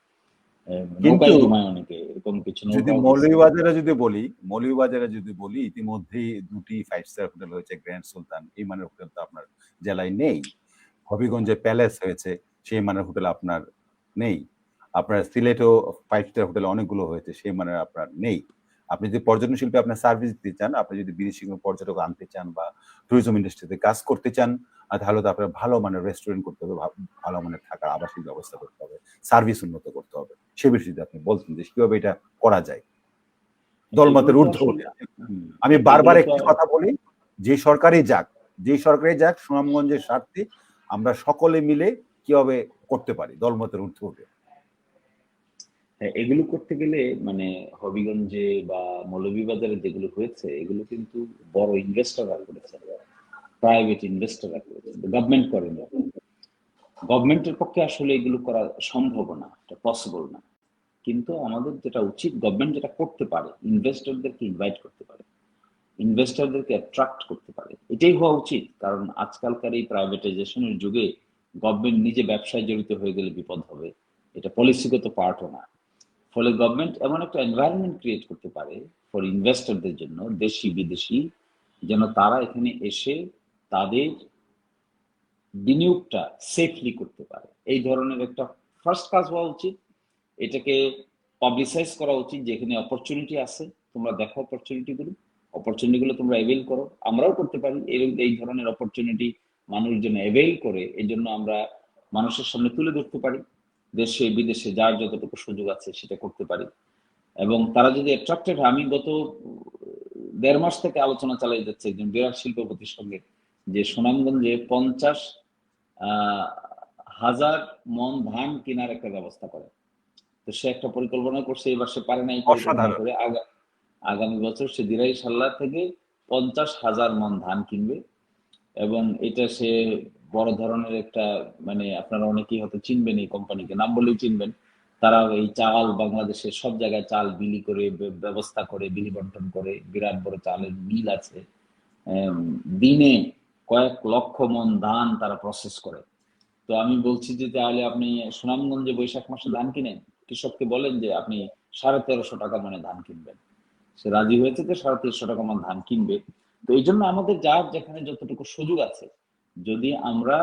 কিন্তু নৌকায় ঘুমায় অনেকে, এরকম কিছু যদি নৌকাও হয়েছে। মৌলভীবাজারে যদি বলি, ইতিমধ্যেই 2টি 5 স্টার হোটেল হয়েছে, গ্র্যান্ড সুলতান, এই মানের হোটেল তো আপনার জেলায় নেই। হবিগঞ্জে প্যালেস হয়েছে, সেই মানের হোটেল আপনার নেই। আপনার সিলেটেও 5 স্টার হোটেল অনেকগুলো হয়েছে, সেই মানের আপনার নেই। আপনি যদি পর্যটন শিল্পে আপনার সার্ভিস দিতে চান, আপনি যদি বিদেশি কোনো পর্যটক আনতে চান বা ট্যুরিজম ইন্ডাস্ট্রিতে কাজ করতে চান, তাহলে তো আপনার ভালো মানের রেস্টুরেন্ট করতে হবে, ভালো মানের থাকার আবাসিক ব্যবস্থা করতে হবে, সার্ভিস উন্নত করতে হবে। সে বিষয়ে যদি আপনি বলতেন যে কিভাবে এটা করা যায় দলমতের এগুলো তো ঊর্ধ্বে উঠে। আসলে আমি এগুলো বারবার তো একটি কথা বলি, যে সরকারই যাক, সুনামগঞ্জের স্বার্থে আমরা সকলে মিলে কিভাবে করতে পারি দলমতের ঊর্ধ্বে উঠে। হ্যাঁ, এগুলো করতে গেলে মানে হবিগঞ্জে বা মৌলভীবাজারে যেগুলো হয়েছে, এগুলো কিন্তু বড় ইনভেস্টররা করেছে, প্রাইভেট ইনভেস্টররা করেছে, গভর্নমেন্ট করেনি। গভর্নমেন্টের পক্ষে আসলে এগুলো করা সম্ভব না, এটা পসিবল না। কিন্তু আমাদের যেটা উচিত, গভর্নমেন্ট যেটা করতে পারে, ইনভেস্টরদেরকে ইনভাইট করতে পারে, ইনভেস্টরদেরকে অ্যাট্রাক্ট করতে পারে, এটাই হওয়া উচিত। কারণ আজকালকার এই প্রাইভেটাইজেশনের যুগে গভর্নমেন্ট নিজে ব্যবসায় জড়িত হয়ে গেলে বিপদ হবে, এটা পলিসিগত পার্টও না। ফলে গভর্নমেন্ট এমন একটা এনভায়রনমেন্ট ক্রিয়েট করতে পারে ফর ইনভেস্টরদের জন্য, দেশি বিদেশি, যেন তারা এখানে এসে তাদের বিনিয়োগটা সেফলি করতে পারে। এই ধরনের একটা ফার্স্ট কাজ হওয়া উচিত। এটাকে পাবলিসাইজ করা উচিত, যেখানে অপরচুনিটি আছে তোমরা দেখো, অপরচুনিটিগুলো তোমরা অ্যাভেল করো। আমরাও করতে পারি এই ধরনের অপরচুনিটি মানুষ যেন অ্যাভেল করে, এই জন্য আমরা মানুষের সামনে তুলে ধরতে পারি, দেশে বিদেশে যার যতটুকু সুযোগ আছে সেটা করতে পারি। এবং তারা যদি অ্যাট্রাক্টেড হয়, আমি গত দেড় মাস থেকে আলোচনা চালিয়ে যাচ্ছে একজন বিরাট শিল্পপতির সঙ্গে, যে সুনামগঞ্জে 50,000 মন ধান কেনার একটা ব্যবস্থা করে। তো সে একটা পরিকল্পনা করছে, এবার সে পারে নাই পরিকল্পনা অসাধারণ। করে। আগামী বছর সে দিরাই সাল্লা থেকে 50,000 মন ধান কিনবে, এবং এটা সে বড় ধরনের একটা, মানে আপনারা অনেকেই হয়তো চিনবেন এই কোম্পানিকে, নাম বললেই চিনবেন। তারা এই চাল বাংলাদেশের সব জায়গায় চাল বিলি করে, ব্যবস্থা করে, বিলি বন্টন করে, বিরাট বড় চালের মিল আছে। দিনে কয়েক লক্ষ মন ধান তারা প্রসেস করে। তো আমি বলছি যে তাহলে আপনি সুনামগঞ্জে বৈশাখ মাসে ধান কিনেন, কৃষককে বলেন যে আপনি 1350 টাকা মানে ধান কিনবেন। সে রাজি হয়েছে যে 1350 টাকা মানে ধান কিনবে। তো এই জন্য আমাদের যার যেখানে যতটুকু সুযোগ আছে, যদি আমরা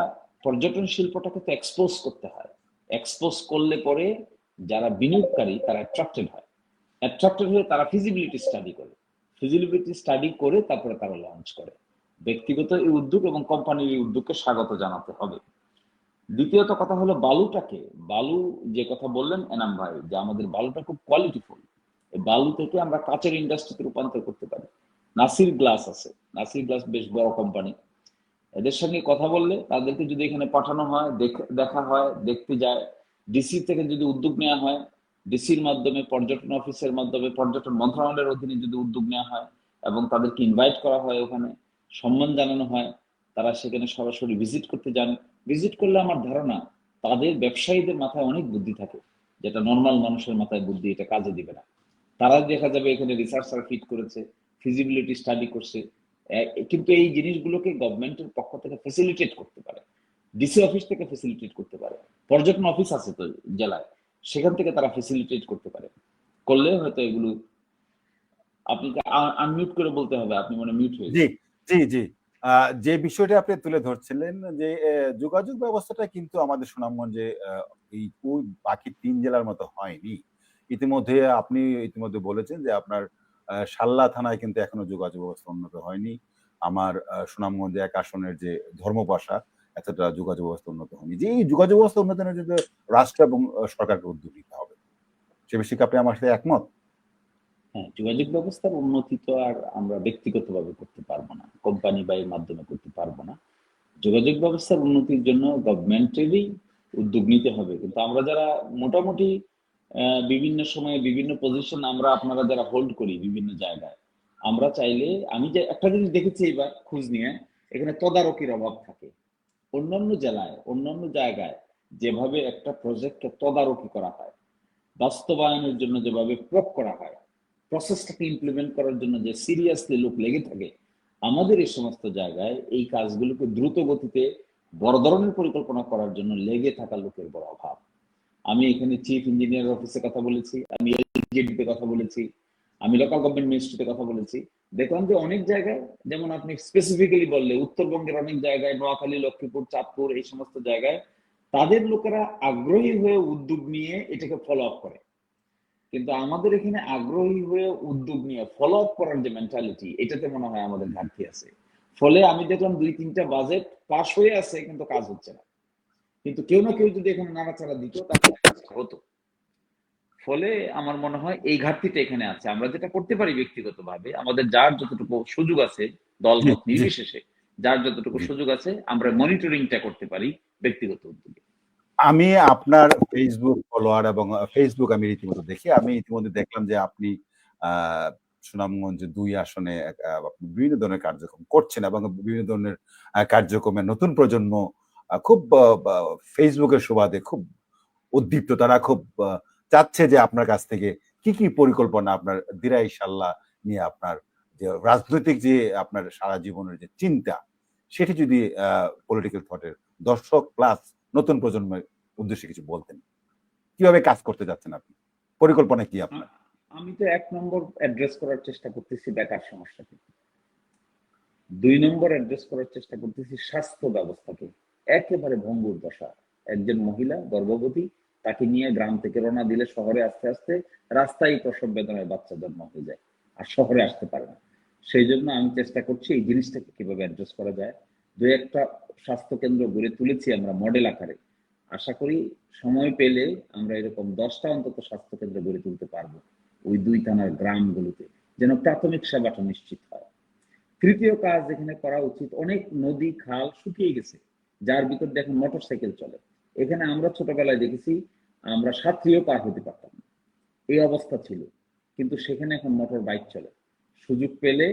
পর্যটন শিল্পটাকে তো এক্সপোজ করতে হয়, এক্সপোজ করলে পরে যারা বিনিয়োগকারী তারা অ্যাট্রাক্টেড হয়, অ্যাট্রাক্টেড হয়ে তারা ফিজিবিলিটি স্টাডি করে, ফিজিবিলিটি স্টাডি করে তারপরে তারা লঞ্চ করে। ব্যক্তিগত এই উদ্যোগ এবং কোম্পানির এই উদ্যোগকে স্বাগত জানাতে হবে। দ্বিতীয়ত কথা হলো বালুটাকে, বালু যে কথা বললেন এনাম ভাই, যে আমাদের বালুটা খুব কোয়ালিটিফুল, এই বালু থেকে আমরা কাচের ইন্ডাস্ট্রিতে রূপান্তর করতে পারি। নাসির গ্লাস আছে, নাসির গ্লাস বেশ বড় কোম্পানি, এদের সঙ্গে কথা বললে, তাদেরকে যদি এখানে পাঠানো হয়, দেখা হয়, দেখতে যায়, ডিসি থেকে যদি উদ্যোগ নেওয়া হয়, ডিসির মাধ্যমে, পর্যটন অফিসের মাধ্যমে, পর্যটন মন্ত্রণালয়ের অধীনে যদি উদ্যোগ নেওয়া হয় এবং তাদেরকে ইনভাইট করা হয়, ওখানে সম্মান জানানো হয়, তারা সেখানে সরাসরি ভিজিট করতে যান। ভিজিট করলে আমার ধারণা তাদের ব্যবসায়ীদের মাথায় অনেক বুদ্ধি থাকে, যেটা নর্মাল মানুষের মাথায় বুদ্ধি এটা কাজে দিবে না। তারা দেখা যাবে এখানে রিসার্চার ফিট করেছে, ফিজিবিলিটি স্টাডি করছে। কিন্তু এই জিনিসগুলোকে গভর্নমেন্টের পক্ষ থেকে ফেসিলিটেট করতে পারে, ডিসি অফিস থেকে ফেসিলিটেট করতে পারে, পর্যটন অফিস আছে তো জেলায়, সেখান থেকে তারা ফেসিলিটেট করতে পারে। করলে হয়তো এগুলো, আপনি আনমিউট করে বলতে হবে, আপনি মনে মিউট হয়ে জি, গেছেন। জি, জি। যে বিষয়টা আপনি তুলে ধরছিলেন যে যোগাযোগ ব্যবস্থাটা কিন্তু আমাদের সুনামগঞ্জে এই ওই বাকি ৩ জেলার মতো হয়নি। ইতিমধ্যে আপনি ইতিমধ্যে বলেছেন যে আপনার শাল্লা থানায় কিন্তু এখনো যোগাযোগ ব্যবস্থা উন্নত হয়নি। আমার সুনামগঞ্জে ১ আসনের যে ধর্মপাশা, এতটা যোগাযোগ ব্যবস্থা উন্নত হয়নি। যে এই যোগাযোগ ব্যবস্থা উন্নয়নের জন্য রাষ্ট্র এবং সরকারকে উদ্যোগ নিতে হবে। সে বিষয়ে কি আপনি আমার সাথে একমত? হ্যাঁ, যোগাযোগ ব্যবস্থার উন্নতি তো আর আমরা ব্যক্তিগতভাবে করতে পারবো না, কোম্পানি বা এর মাধ্যমে করতে পারবো না। যোগাযোগ ব্যবস্থার উন্নতির জন্য গভর্নমেন্টেরই উদ্যোগ নিতে হবে। কিন্তু আমরা যারা মোটামুটি বিভিন্ন সময়ে বিভিন্ন পজিশন আমরা আপনারা যারা হোল্ড করি বিভিন্ন জায়গায়, আমরা চাইলে, আমি যে একটা জিনিস দেখেছি এবার খোঁজ নিয়ে, এখানে তদারকির অভাব থাকে। অন্যান্য জেলায়, অন্যান্য জায়গায় যেভাবে একটা প্রজেক্টকে তদারকি করা হয়, বাস্তবায়নের জন্য যেভাবে প্রয়োগ করা হয়, প্রসেসটাকে ইমপ্লিমেন্ট করার জন্য যে সিরিয়াসলি লোক লেগে থাকে, আমাদের এই সমস্ত জায়গায় এই কাজগুলোকে দ্রুত গতিতে বড় ধরনের পরিকল্পনা করার জন্য লেগে থাকা লোকের বড় অভাব। আমি এখানে চিফ ইঞ্জিনিয়ার অফিসে কথা বলেছি, আমি এলজিডিতে কথা বলেছি, আমি লোকাল গভর্নমেন্ট মিনিস্ট্রিতে কথা বলেছি। দেখলাম যে অনেক জায়গায়, যেমন আপনি স্পেসিফিক্যালি বললে উত্তরবঙ্গের অনেক জায়গায়, নোয়াখালী, লক্ষ্মীপুর, চাঁদপুর, এই সমস্ত জায়গায় তাদের লোকেরা আগ্রহী হয়ে উদ্যোগ নিয়ে এটাকে ফলো আপ করে। কিন্তু আমাদের এখানে আগ্রহী হয়ে উদ্যোগ নিয়ে ফলো আপ করার যে মেন্টালিটি, এটাতে মনে হয় আমাদের ঘাটতি আছে। ফলে আমি দেখলাম ২-৩টা বাজেট পাস হয়ে আছে কিন্তু কাজ হচ্ছে না। কিন্তু কেউ না কেউ যদি এখানে নাড়াচাড়া দিত তাহলে কাজটা হতো। ফলে আমার মনে হয় এই ঘাটতিটা এখানে আছে। আমরা যেটা করতে পারি ব্যক্তিগতভাবে, আমাদের যার যতটুকু সুযোগ আছে, জি, দলমত জি, নির্বিশেষে যার যতটুকু জি। সুযোগ আছে, আমরা মনিটরিংটা করতে পারি ব্যক্তিগত উদ্যোগে। আমি আপনার Facebook ফলোয়ার এবং Facebook আমি রীতিমতো দেখি। আমি ইতিমধ্যে দেখলাম যে আপনি আ সুনামগঞ্জে ২ আসনে আপনি বিভিন্ন ধরনের কার্যক্রম করছেন এবং বিভিন্ন ধরনের কার্যক্রমে নতুন প্রজন্ম খুব বা Facebook এর সুবাদে খুব উদ্দীপ্ত। তারা খুব চাচ্ছে যে আপনার কাছ থেকে কি পরিকল্পনা আপনার দিরাই ইনশাল্লাহ নিয়ে আপনার যে রাজনৈতিক যে আপনার সারা জীবনের যে চিন্তা, সেটি যদি পলিটিক্যাল থটের দর্শক প্লাস নতুন প্রজন্মের উদ্দেশ্যে কিছু বলতেন। কিভাবে কাজ করতে যাচ্ছেন আপনি? পরিকল্পনা কি আপনার? আমি তো ১ নম্বর অ্যাড্রেস করার চেষ্টা করতেছি বেকার সমস্যাকে। ২ নম্বর অ্যাড্রেস করার চেষ্টা করতেছি স্বাস্থ্য ব্যবস্থাকে। একেবারে ভঙ্গুর দশা। একজন মহিলা গর্ভবতী, তাকে নিয়ে গ্রাম থেকে রওনা দিলে শহরে আস্তে আস্তে রাস্তায় প্রসব বেদনায় বাচ্চা জন্ম হয়ে যায়, আর শহরে আসতে পারে না। সেই জন্য আমি চেষ্টা করছি এই জিনিসটাকে কিভাবে অ্যাড্রেস করা যায়। ২-১টা স্বাস্থ্য কেন্দ্র গড়ে তুলেছি আমরা মডেল আকারে। আশা করি সময় পেলে আমরা এরকম ১০টা অন্তত স্বাস্থ্য কেন্দ্র গড়ে তুলতে পারবো ওই ২ থানার গ্রামগুলোতে, যেন প্রাথমিক সেবাটা নিশ্চিত হয়। তৃতীয় কাজ যেখানে করা উচিত, অনেক নদী খাল শুকিয়ে গেছে, যার ভিতর দেখেন মোটর সাইকেল চলে। এখানে আমরা ছোটবেলায় দেখেছি আমরা সাঁতরিয়েও পার হতে পারতাম না, এই অবস্থা ছিল, কিন্তু সেখানে এখন মোটর বাইক চলে। সুযোগ পেলে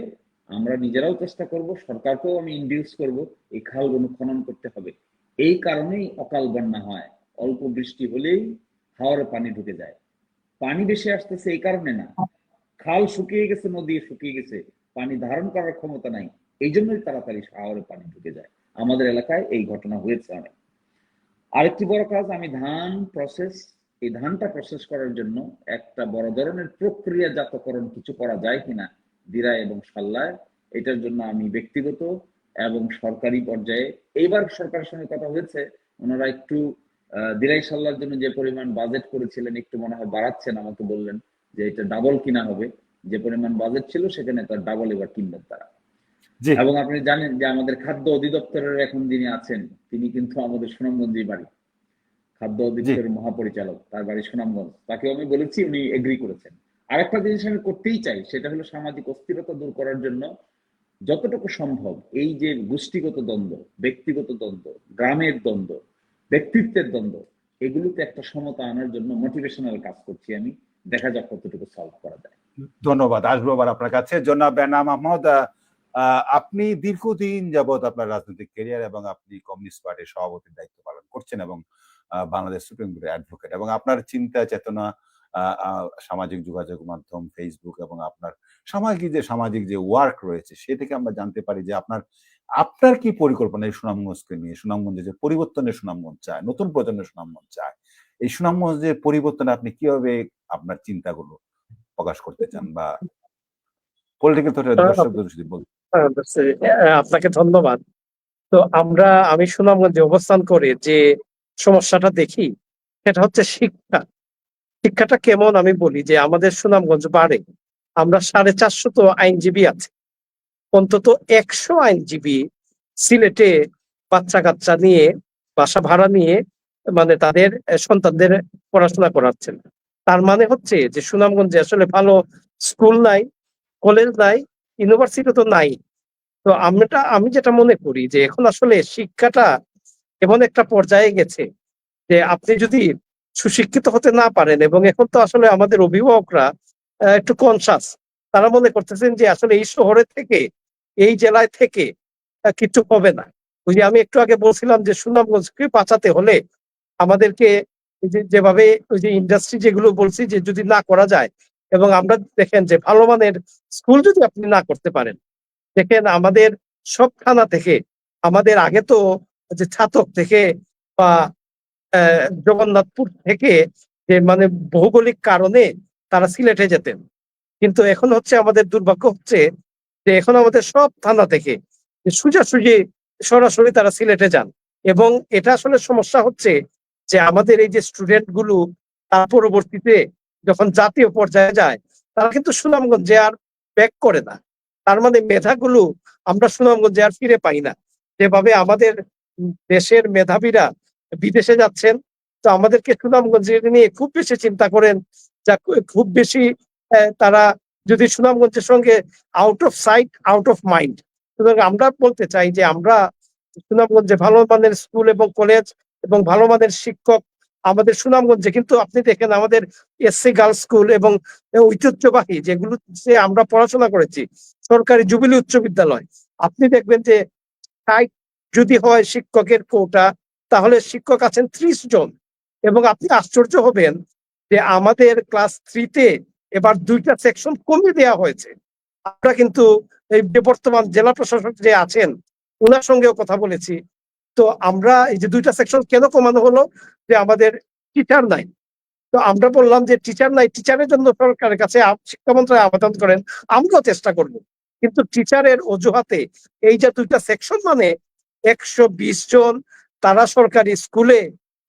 আমরা নিজেরাও চেষ্টা করব, সরকারকেও আমি ইন্ডিউস করব এই খালগুলো খনন করতে হবে। এই কারণেই অকাল বন্যা হয়, অল্প বৃষ্টি হলেই হাওরে পানি ঢুকে যায়। পানি বেশি আসতেছে এই কারণে না, খাল শুকিয়ে গেছে, নদী শুকিয়ে গেছে, পানি ধারণ করার ক্ষমতা নাই, এই জন্যই তাড়াতাড়ি হাওরে পানি ঢুকে যায়। আমাদের এলাকায় এই ঘটনা হয়েছে অনেক। আরেকটি বড় কাজ, আমি ধান প্রসেস, এই ধানটা প্রসেস করার জন্য একটা বড় ধরনের প্রক্রিয়াজাতকরণ কিছু করা যায় কিনা দিরাই এবং সাল্লায়, এটার জন্য আমি ব্যক্তিগত এবং সরকারি পর্যায়ে, এইবার সরকারের সঙ্গে কথা হয়েছে, ওনারা একটু দিরাই সাল্লার জন্য যে পরিমাণ বাজেট করেছিলেন একটু মনে হয় বাড়াচ্ছেন, আমাকে বললেন যে এটা ডাবল কিনা হবে, যে পরিমাণ বাজেট ছিল সেখানে তার ডাবল এবার কিনবেন তারা। জি এবং আপনি জানেন যে আমাদের খাদ্য অধিদপ্তরের এখন যিনি আছেন তিনি কিন্তু আমাদের সুনামগঞ্জেই বাড়ি, খাদ্য জি অধিদপ্তরের মহাপরিচালক, তার বাড়ি সুনামগঞ্জ, তাকে আমি বলেছি, উনি এগ্রি করেছেন। আরেকটা জিনিস আমি করতেই চাই, সেটা হলো সামাজিক অস্থিরতা দূর করার জন্য যতটুকু সম্ভব এই যে গোষ্ঠীগত দ্বন্দ্ব, ব্যক্তিগত দ্বন্দ্ব, গ্রামের দ্বন্দ্ব, ব্যক্তিত্বের দ্বন্দ্ব, এগুলোতে একটা সমতা আনার জন্য মোটিভেশনাল কাজ করছি আমি, দেখা যাক কতটুকু সলভ করা যায়। ধন্যবাদ। আসবো আবার আপনার কাছে। জনাব বেনাম আহমদ, আপনি দীর্ঘদিন যাবৎ আপনার রাজনৈতিক ক্যারিয়ার এবং আপনি কমিউনিস্ট পার্টির সভাপতির দায়িত্ব পালন করছেন এবং বাংলাদেশ সুপ্রিম কোর্টের অ্যাডভোকেট, এবং আপনার চিন্তা চেতনা, সামাজিক যোগাযোগ মাধ্যম ফেসবুক এবং আপনার সামাজিক যে ওয়ার্ক রয়েছে সে থেকে আমরা জানতে পারি যে আপনার কি পরিকল্পনা এই সুনামগঞ্জকে নিয়ে, সুনামগঞ্জে যে পরিবর্তনের সুনামগঞ্জ চায়, নতুন প্রজন্মের সুনামগঞ্জ চায়, এই সুনামগঞ্জের পরিবর্তনে আপনি কিভাবে আপনার চিন্তাগুলো প্রকাশ করতে চান, বা পলিটিক্যাল থটের দর্শকদের যদি বলতে। আপনাকে ধন্যবাদ। তো আমি সুনামগঞ্জে অবস্থান করে যে সমস্যাটা দেখি সেটা হচ্ছে শিক্ষা। শিক্ষাটা কেমন আমি বলি যে আমাদের সুনামগঞ্জ বাড়ে, আমরা 450 আইনজীবী আছে, অন্তত 100 আইনজীবী সিলেটে বাচ্চা কাচ্চা নিয়ে, বাসা ভাড়া নিয়ে, মানে তাদের সন্তানদের পড়াশোনা করাচ্ছেন। তার মানে হচ্ছে যে সুনামগঞ্জে আসলে ভালো স্কুল নাই, কলেজ নাই, ইউনিভার্সিটি তো নাই। তো আমি যেটা মনে করি যে এখন আসলে শিক্ষাটা এমন একটা পর্যায়ে গেছে যে আপনি যদি সুশিক্ষিত হতে না পারেন, এবং এখন তো আসলে আমাদের অভিভাবকরা একটু কনসাস, তারা মনে করতেছেন যে আসলে এই শহরে থেকে, এই জেলায় থেকে কিছু হবে না। ওই যে আমি একটু আগে বলছিলাম যে সুনামগঞ্জকে বাঁচাতে হলে আমাদেরকে যেভাবে ওই যে ইন্ডাস্ট্রি যেগুলো বলছি যে যদি না করা যায়, এবং আমরা দেখেন যে ভালো মানের স্কুল যদি আপনি না করতে পারেন, দেখেন আমাদের সব থানা থেকে, আমাদের আগে তো যে ছাতক থেকে বা জগন্নাথপুর থেকে, যে মানে ভৌগোলিক কারণে তারা সিলেটে যেতেন, কিন্তু এখন হচ্ছে আমাদের দুর্ভাগ্য হচ্ছে যে এখন আমাদের সব থানা থেকে সোজাসুজি সরাসরি তারা সিলেটে যান। এবং এটা আসলে সমস্যা হচ্ছে যে আমাদের এই যে স্টুডেন্ট গুলো তার পরবর্তীতে যখন জাতীয় পর্যায়ে যায়, তারা কিন্তু সুনামগঞ্জে আর ব্যাক করে না। তার মানে মেধাগুলো আমরা সুনামগঞ্জে আর ফিরে পাই না। যেভাবে আমাদের দেশের মেধাবীরা বিদেশে যাচ্ছেন, তো আমাদেরকে সুনামগঞ্জে নিয়ে খুব বেশি চিন্তা করেন, যা খুব বেশি তারা যদি সুনামগঞ্জের সঙ্গে out of sight out of mind. সুতরাং আমরা বলতে চাই যে আমরা সুনামগঞ্জে ভালো মানের স্কুল এবং কলেজ এবং ভালো মানের শিক্ষক আমাদের সুনামগঞ্জে, কিন্তু আপনি দেখেন আমাদের এসসি গার্লস স্কুল এবং ঐতিহ্যবাহী যেগুলো যে আমরা পড়াশোনা করেছি, সরকারি জুবিলি উচ্চ বিদ্যালয়, আপনি দেখবেন যে 60 যদি হয় শিক্ষকের কোটা, তাহলে শিক্ষক আছেন 30 জন। এবং আপনি আশ্চর্য হবেন যে আমাদের ক্লাস 3-তে এবার 2টা সেকশন কমিয়ে দেওয়া হয়েছে। আমরা কিন্তু এই যে বর্তমান জেলা প্রশাসক যে আছেন ওনার সঙ্গেও কথা বলেছি। তো আমরা এই যে 2টা সেকশন কেন কমানো হলো, যে আমাদের টিচার নাই। তো আমরা বললাম যে টিচার নাই, টিচারের জন্য সরকারের কাছে শিক্ষা মন্ত্রণালয় আবেদন করেন, আমরাও চেষ্টা করব। কিন্তু টিচারের অজুহাতে এই যে 2টা সেকশন, মানে 120 জন তারা সরকারি স্কুলে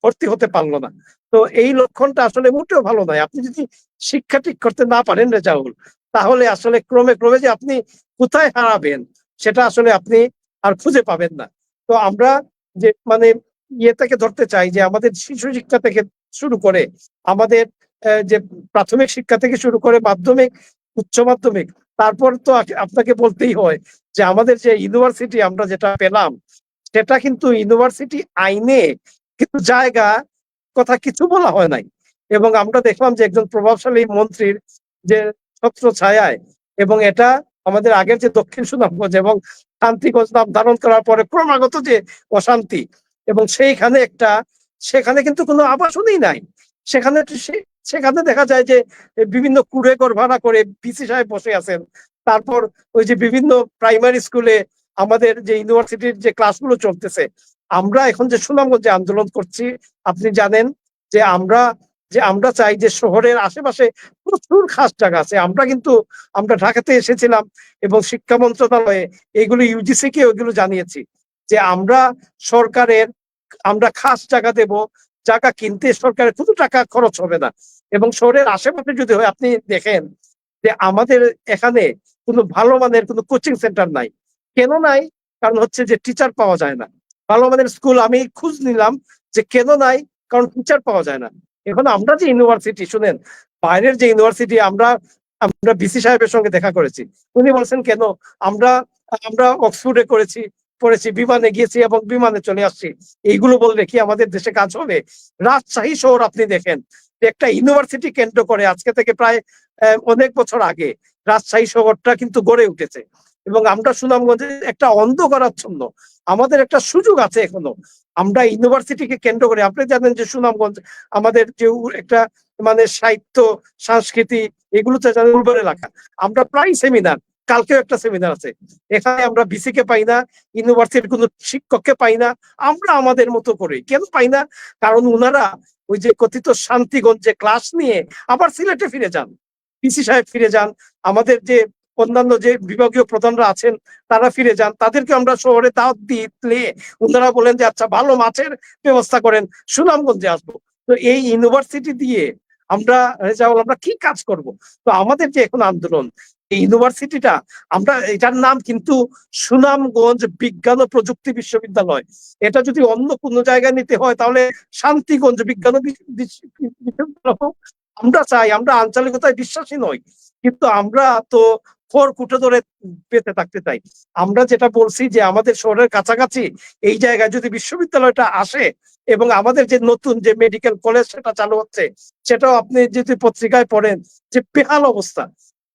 ভর্তি হতে পারলো না। তো এই লক্ষণটা আসলে মোটেও ভালো নয়। আপনি যদি শিক্ষা ঠিক করতে না পারেন রেজাউল, তাহলে আসলে ক্রমে ক্রমে যে আপনি কোথায় হারাবেন সেটা আসলে আপনি আর খুঁজে পাবেন না। তো আমরা যে মানে ইয়ে থেকে ধরতে চাই যে আমাদের শিশু শিক্ষা থেকে শুরু করে, আমাদের যে প্রাথমিক শিক্ষা থেকে শুরু করে মাধ্যমিক, উচ্চ মাধ্যমিক, তারপর তো আপনাকে বলতেই হয় যে আমাদের যে ইউনিভার্সিটি আমরা যেটা পেলাম সেটা কিন্তু ইউনিভার্সিটি আইনে কিন্তু জায়গা কথা কিছু বলা হয় নাই। এবং আমরা দেখলাম যে একজন প্রভাবশালী মন্ত্রীর যে ছত্র ছায়ায়, এবং এটা আমাদের আগের যে দক্ষিণ সুনামগঞ্জ এবং শান্তিগঞ্জ নাম ধারণ করার পরে ক্রমাগত যে অশান্তি, এবং সেখানে কিন্তু কোনো আবাসনই নাই। সেখানে সেখানে দেখা যায় যে বিভিন্ন কুড়ে ঘর ভাড়া করে পিসি সাহেব বসে আছেন। তারপর ওই যে বিভিন্ন প্রাইমারি স্কুলে আমাদের যে ইউনিভার্সিটির যে ক্লাসগুলো চলতেছে, আমরা এখন যে সুনামগঞ্জে আন্দোলন করছি, আপনি জানেন যে আমরা চাই যে শহরের আশেপাশে প্রচুর খাস জায়গা আছে। আমরা ঢাকাতে এসেছিলাম এবং শিক্ষা মন্ত্রণালয়ে এইগুলো ইউজিসি কে ওইগুলো জানিয়েছি যে আমরা খাস জায়গা দেব, জায়গা কিনতে সরকারের কোনো টাকা খরচ হবে না। এবং শহরের আশেপাশে যদি হয়, আপনি দেখেন যে আমাদের এখানে কোনো ভালো মানের কোনো কোচিং সেন্টার নাই। কেন নাই? কারণ হচ্ছে যে টিচার পাওয়া যায় না। ভালো মানের স্কুল আমি খোঁজ নিলাম যে কেন নাই, কারণ টিচার পাওয়া যায় না। এখন আমরা যে ইউনিভার্সিটি, শুনেন, বাইরের যে ইউনিভার্সিটি, আমরা ভিসি সাহেবের সঙ্গে দেখা করেছি। উনি বলছেন কেন, আমরা আমরা অক্সফোর্ডে পড়েছি, বিমানে গিয়েছি এবং বিমানে চলে আসছি। এইগুলো বললে কি আমাদের দেশে কাজ হবে? রাজশাহী শহর আপনি দেখেন, একটা ইউনিভার্সিটি কেন্দ্র করে আজকে থেকে প্রায় অনেক বছর আগে রাজশাহী শহরটা কিন্তু গড়ে উঠেছে। এবং আমরা সুনামগঞ্জে একটা অন্ধকারাচ্ছন্ন, আমাদের একটা সুযোগ আছে এখনো। আমরা ইউনিভার্সিটিকে কেন্দ্র করে, আপনি জানেন যে সুনামগঞ্জ আমাদের যে একটা মানে সাহিত্য সংস্কৃতি এগুলোতে উর্বর এলাকা। আমরা প্রায় সেমিনার, কালকেও একটা সেমিনার আছে, এখানে আমরা ভিসি কে পাই না, ইউনিভার্সিটির কোনো শিক্ষককে পাই না। আমরা আমাদের মতো করে কেন পাই না? কারণ উনারা ওই যে কথিত শান্তিগঞ্জে ক্লাস নিয়ে আবার সিলেটে ফিরে যান, পিসি সাহেব ফিরে যান, আমাদের যে অন্যান্য যে বিভাগীয় প্রধানরা আছেন তারা ফিরে যান। তাদেরকে আমরা শহরে দাওয়াত দিলে ওনারা বলেন যে আচ্ছা ভালো মাছের ব্যবস্থা করেন, সুনামগঞ্জে আসবো। তো এই ইউনিভার্সিটি দিয়ে আমরা কি কাজ করব? তো আমাদের যে এখন আন্দোলন, এই ইউনিভার্সিটিটা, এটার নাম কিন্তু সুনামগঞ্জ বিজ্ঞান ও প্রযুক্তি বিশ্ববিদ্যালয়। এটা যদি অন্য কোনো জায়গায় নিতে হয় তাহলে শান্তিগঞ্জ বিজ্ঞান ও বিশ্ববিদ্যালয় হোক। আমরা চাই, আমরা আঞ্চলিকতায় বিশ্বাসী নই, কিন্তু আমরা তো খড়কুটো ধরে পেতে থাকতে চাই। আমরা যেটা বলছি যে আমাদের শহরের কাছাকাছি এই জায়গায় যদি বিশ্ববিদ্যালয়টা আসে, এবং আমাদের যে নতুন যে মেডিকেল কলেজ সেটা চালু হচ্ছে, সেটাও আপনি যদি পত্রিকায় পড়েন যে বেহাল অবস্থা,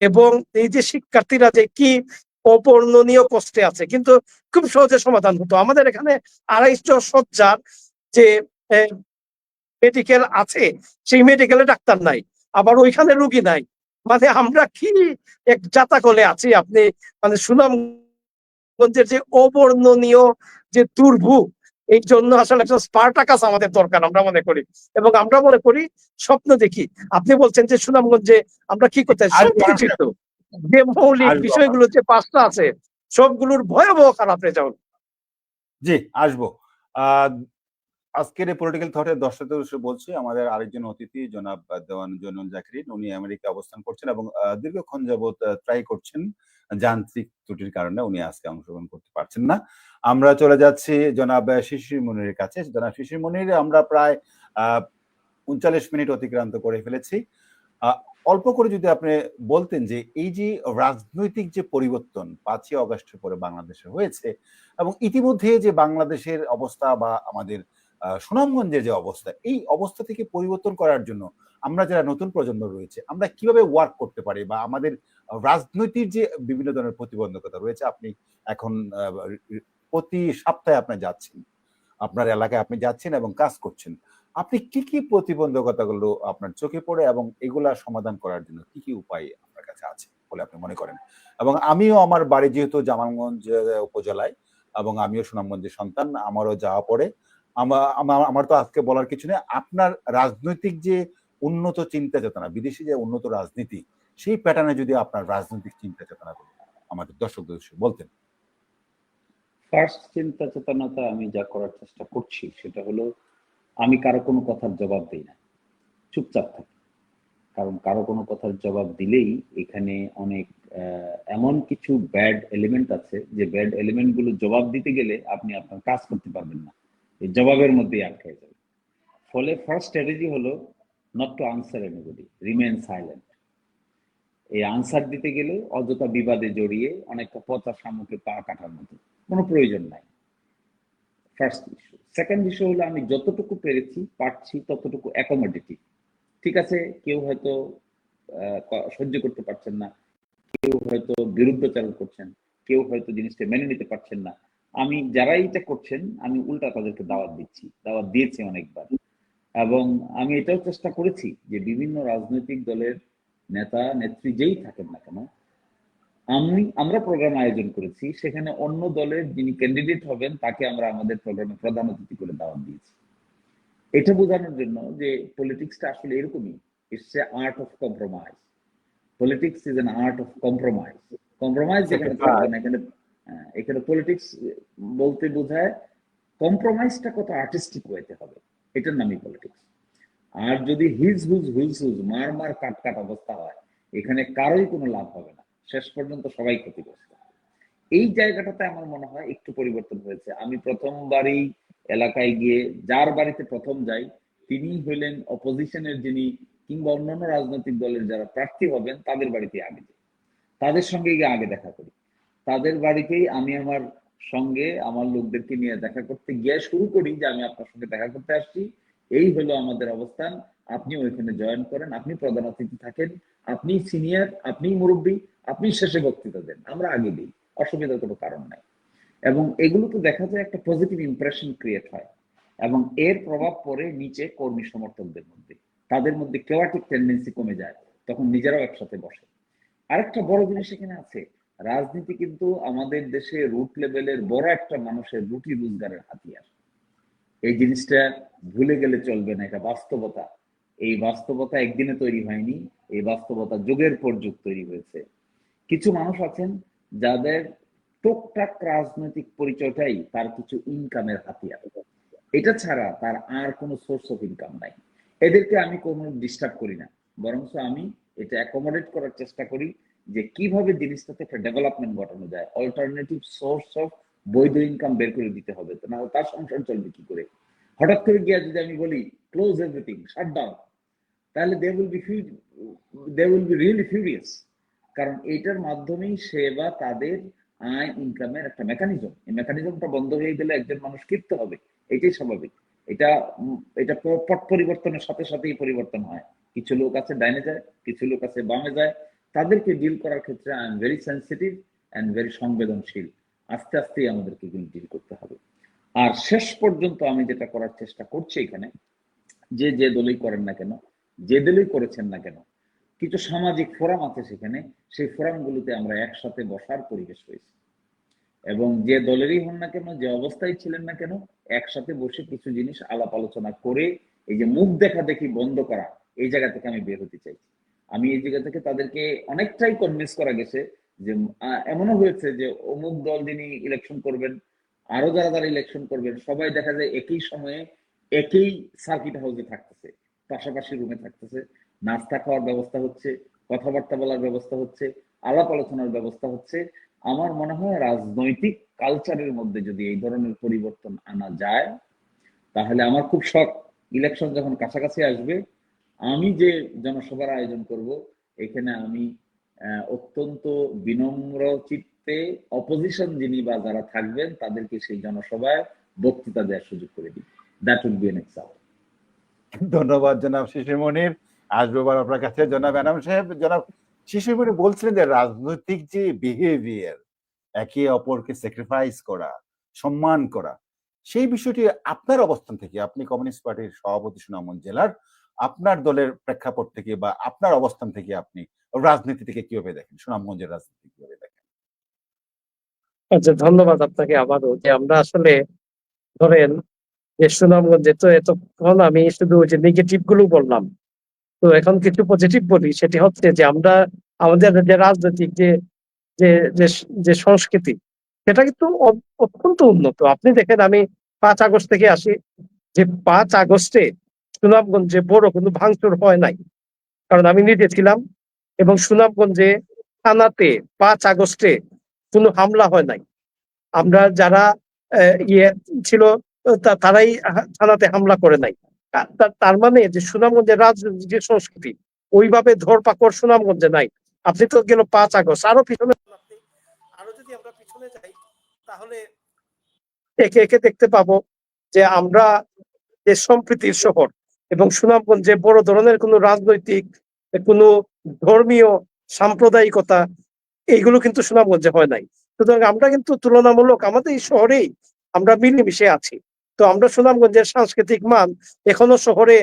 এবং এই যে শিক্ষার্থীরা যে কি অবর্ণনীয় কষ্টে আছে, কিন্তু খুব সহজে সমাধান হতো। আমাদের এখানে 250 শয্যার যে মেডিকেল আছে, সেই মেডিকেলে ডাক্তার নাই, আবার ওইখানে রুগী নাই। মানে আমরা কি এক জাতাকলে আছি আপনি, মানে সুনামগঞ্জের যে অবর্ণনীয় যে দুর্ভোগ, এই জন্য আসলে একটা স্পার্টাকাস আমাদের দরকার আমরা মনে করি। এবং আমরা মনে করি, স্বপ্ন দেখি। আপনি বলছেন যে সুনামগঞ্জে আমরা কি করতে, সবকিছু তো যে মৌলিক বিষয়গুলো যে 5টা আছে সবগুলোর ভয়াবহ খারাপ রেজাল্ট। জি, আসবো। আজকের এই পলিটিক্যাল থটের দর্শকদের উদ্দেশ্যে বলছি, আমাদের আরেকজন অতিথি জনাব দেওয়ান জয়নুল জাকির, উনি আমেরিকা অবস্থান করছেন এবং দীর্ঘক্ষণ যাবৎ ট্রাই করছেন, যান্ত্রিক ত্রুটির কারণে উনি আজকে অংশগ্রহণ করতে পারছেন না। আমরা চলে যাচ্ছি জনাব শিশির মনিরের কাছে। জনাব শিশির মনির, আমরা প্রায় 39 মিনিট অতিক্রান্ত করে ফেলেছি। অল্প করে যদি আপনি বলতেন যে এই যে রাজনৈতিক যে পরিবর্তন 5ই অগস্টের পরে বাংলাদেশে হয়েছে, এবং ইতিমধ্যে যে বাংলাদেশের অবস্থা বা আমাদের সুনামগঞ্জের যে অবস্থা, এই অবস্থা থেকে পরিবর্তন করার জন্য আমরা যারা নতুন প্রজন্ম রয়েছে, আমরা কিভাবে ওয়ার্ক করতে পারি, বা আমাদের রাজনৈতিক যে বিভিন্ন ধরনের প্রতিবন্ধকতা রয়েছে, আপনি এখন প্রতি সপ্তাহে আপনি যাচ্ছেন, আপনার এলাকায় আপনি যাচ্ছেন এবং কাজ করছেন, আপনি কি কি প্রতিবন্ধকতাগুলো আপনার চোখে পড়ে এবং এগুলা সমাধান করার জন্য কি কি উপায় আপনার কাছে আছে বলে আপনি মনে করেন? এবং আমিও, আমার বাড়ি যেহেতু জামালগঞ্জ উপজেলায় এবং আমিও সুনামগঞ্জের সন্তান, আমারও যাওয়া পড়ে। আমার তো আজকে বলার কিছু নেই। আপনার রাজনৈতিক যে উন্নত চিন্তা চেতনা, বিদেশি যে উন্নত রাজনীতি, সেই প্যাটার্নে যদি আপনার রাজনৈতিক চিন্তা চেতনাগুলো আমাদের দর্শকদের বলতেন। ফার্স্ট চিন্তা চেতনাটা আমি যা করার চেষ্টা করছি সেটা হলো, আমি কারো কোনো কথার জবাব দিই না, চুপচাপ থাকি। কারণ কারো কোনো কথার জবাব দিলেই এখানে অনেক এমন কিছু ব্যাড এলিমেন্ট আছে, যে ব্যাড এলিমেন্ট গুলো জবাব দিতে গেলে আপনি আপনার কাজ করতে পারবেন না, এই জবাবের মধ্যেই আটকে যাবে। ফলে ফার্স্ট স্ট্র্যাটেজি হলো not to answer anybody, remain silent. এই আনসার দিতে গেলে অযথা বিবাদে জড়িয়ে অনেকটা পচা শামুকে পা কাটার মতো, কোনো প্রয়োজন নাই। First issue. সেকেন্ড ইস্যু হলো আমি যতটুকু পেরেছি পারছি ততটুকু অ্যাকোমোডেটিভ। ঠিক আছে, কেউ হয়তো সহ্য করতে পারছেন না, কেউ হয়তো বিরুদ্ধাচারণ করছেন, কেউ হয়তো জিনিসটা মেনে নিতে পারছেন না। আমি যারাই এটা করছেন আমি উল্টা তাদেরকে দাওয়াত দিচ্ছি, দাওয়াত দিয়েছি অনেকবার। এবং আমি এটাও চেষ্টা করেছি যে বিভিন্ন রাজনৈতিক দলের নেতা নেত্রী যেই থাকেন না কেন, আমরা প্রোগ্রাম আয়োজন করেছি, সেখানে অন্য দলের যিনি ক্যান্ডিডেট হবেন তাকে আমরা আমাদের প্রোগ্রামে প্রধান অতিথি করে দাওয়াত দিয়েছি। এটা বোঝানোর জন্য যে পলিটিক্সটা আসলে এরকমই, it's a art of compromise. Politics is an art of compromise. Compromise যেখানে থাকবে না, এখানে এখানে পলিটিক্স বলতে বোঝায় কম্প্রোমাইজটা কত আর্টিস্টিক ওয়েতে হবে, এটার নামই পলিটিক্স। আর যদি হিজ হুজ হুজ হুজ মার মার কাট কাট অবস্থা হয়, এখানে কারোই কোনো লাভ হবে না, শেষ পর্যন্ত সবাই ক্ষতিগ্রস্ত। এই জায়গাটাতে আমার মনে হয় একটু পরিবর্তন হয়েছে। আমি প্রথমবারই এলাকায় গিয়ে যার বাড়িতে প্রথম যাই তিনি হইলেন অপোজিশনের যিনি কিংবা অন্যান্য রাজনৈতিক দলের যারা প্রার্থী হবেন তাদের বাড়িতে আগে যাই, তাদের সঙ্গে গিয়ে আগে দেখা করি। তাদের বাড়িতেই আমি আমার সঙ্গে আমার লোকদেরকে নিয়ে দেখা করতে গিয়ে শুরু করি যে আমি আপনার সঙ্গে দেখা করতে আসছি, এই হলো আমাদের অবস্থান, আপনি ওইখানে জয়েন করেন, আপনি প্রধান অতিথি থাকেন, আপনি সিনিয়র, আপনি মুরব্বী, আপনি শেষে বক্তৃতা দেন, আমরা আগে দিই, অসুবিধার কোনো কারণ নাই। এবং এগুলোতে দেখা যায় একটা পজিটিভ ইমপ্রেশন ক্রিয়েট হয় এবং এর প্রভাব পড়ে নিচে কর্মী সমর্থকদের মধ্যে, তাদের মধ্যে কেওয়াটিক টেন্ডেন্সি কমে যায়, তখন নিজেরাও একসাথে বসে। আরেকটা বড় জিনিস এখানে আছে, রাজনীতি কিন্তু আমাদের দেশে রুট লেভেলের বড় একটা মানুষের রুটি রোজগারের হাতিয়ার। এই জিনিসটা ভুলে গেলে চলবে না, এটা বাস্তবতা। এই বাস্তবতা একদিনে তৈরি হয়নি, এই বাস্তবতা যুগের পর যুগ তৈরি হয়েছে। কিছু মানুষ আছেন যাদের টুকটাক রাজনৈতিক পরিচয়টাই তার কিছু ইনকামের হাতিয়ার, এটা ছাড়া তার আর কোনো সোর্স অফ ইনকাম নাই। এদেরকে আমি কোনো ডিস্টার্ব করি না, বরঞ্চ আমি এটা অ্যাকোমোডেট করার চেষ্টা করি যে কিভাবে জিনিসটাতে একটা ডেভেলপমেন্ট ঘটানো যায়, অল্টারনেটিভ সোর্স অফ বৈধ ইনকাম বের করে দিতে হবে, তো না তার সংসার চলবে কি করে। হঠাৎ করে গিয়ে যদি আমি বলি ক্লোজ এভরিথিং, শাট ডাউন, তাহলে they will be really furious. কারণ এটার মাধ্যমেই সে বা তাদের আয় ইনকামের একটা মেকানিজম, এই মেকানিজমটা বন্ধ হয়ে গেলে একজন মানুষ ক্ষিপ্ত হবে, এটাই স্বাভাবিক। এটা এটা পট পরিবর্তনের সাথে সাথেই পরিবর্তন হয়। কিছু লোক আছে ডাইনে যায়, কিছু লোক আছে বামে যায়, তাদেরকে ডিল করার ক্ষেত্রে I am very sensitive and very সংবেদনশীল। আস্তে আস্তেই আমাদেরকে এগুলো ডিল করতে হবে। আর শেষ পর্যন্ত আমি যেটা করার চেষ্টা করছি এখানে, যে যে দলই করেন না কেন, যে দলই করেছেন না কেন, কিছু সামাজিক ফোরাম আছে সেখানে, সেই ফোরামগুলোতে আমরা একসাথে বসার পরিবেশ হয়েছে। এবং যে দলেরই হন না কেন, যে অবস্থায় ছিলেন না কেন, একসাথে বসে কিছু জিনিস আলাপ আলোচনা করে এই যে মুখ দেখা দেখি বন্ধ করা, এই জায়গা থেকে আমি বের হতে চাইছি। আমি এই জায়গা থেকে তাদেরকে অনেকটাই কনভিন্স করা গেছে যে এমনও হয়েছে যে অমুক দল যিনি ইলেকশন করবেন, আরো যারা যারা ইলেকশন করবেন, সবাই দেখা যায় একই সময়ে একই সার্কিট হাউসে থাকতেছে, পাশাপাশি রুমে থাকতেছে, নাস্তা খাওয়ার ব্যবস্থা হচ্ছে, কথাবার্তা বলার ব্যবস্থা হচ্ছে, আলাপ আলোচনার ব্যবস্থা হচ্ছে। আমার মনে হয় রাজনৈতিক কালচারের মধ্যে যদি এই ধরনের পরিবর্তন আনা যায়, তাহলে আমার খুব শখ, ইলেকশন যখন কাছাকাছি আসবে আমি যে জনসভার আয়োজন করব, এখানে আমি অত্যন্ত বিনম্র চিত্তে অপোজিশন যিনি বা যারা থাকবেন তাদেরকে সেই জনসভায় বক্তৃতা দেওয়ার সুযোগ করে দিই। That will be an example. ধন্যবাদ জনাব শিশির মনির। আসবো আবার আপনার কাছে। জনাব এনাম সাহেব, জনাব শিশির মনির বলছিলেন যে রাজনৈতিক যে বিহেভিয়ার, একে অপরকে স্যাক্রিফাইস করা, সম্মান করা, সেই বিষয়টি আপনার অবস্থান থেকে, আপনি কমিউনিস্ট পার্টির সভাপতি সুনামগঞ্জ জেলার, আপনার দলের প্রেক্ষাপট থেকে বা আপনার অবস্থান থেকে আপনি রাজনীতি থেকে কিভাবে দেখেন, সুনামগঞ্জের রাজনীতি কিভাবে দেখেন? আচ্ছা, ধন্যবাদ আপনাকে আবারও। যে আমরা আসলে ধরেন যে সুনামগঞ্জে তো এতক্ষণ আমি শুধু যে নেগেটিভ গুলো বললাম, তো এখন কিছু পজিটিভ বলি। সেটি হচ্ছে যে আমরা আমাদের যে রাজনৈতিক যে যে যে যে সংস্কৃতি, সেটা কিন্তু অত্যন্ত উন্নত। আপনি দেখেন, আমি 5 আগস্ট থেকে আসি, যে 5 আগস্টে সুনামগঞ্জে বড় কোনো ভাঙচুর হয় নাই, কারণ আমি নিজে ছিলাম। এবং সুনামগঞ্জে থানাতে 5 আগস্টে কোনো হামলা হয় নাই। আমরা যারা ইয়ে ছিল তারাই থানাতে হামলা করে নাই। তার মানে যে সুনামগঞ্জের রাজনৈতিক যে সংস্কৃতি, ওইভাবে ধরপাকড় সুনামগঞ্জে নাই। আপনি তো গেল 5 আগস্ট, আরো পিছনে আপনি, আরো যদি আমরা পিছনে যাই তাহলে একে একে দেখতে পাবো যে আমরা যে সম্প্রীতির শহর এবং সুনামগঞ্জে বড় ধরনের কোনো রাজনৈতিক, কোনো ধর্মীয় সাম্প্রদায়িকতা এইগুলো কিন্তু সুনামগঞ্জে হয় নাই। সুতরাং আমরা কিন্তু তুলনামূলক আমাদের এই শহরেই আমরা মিলেমিশে আছি। তো আমরা সুনামগঞ্জের সাংস্কৃতিক মান এখনো শহরে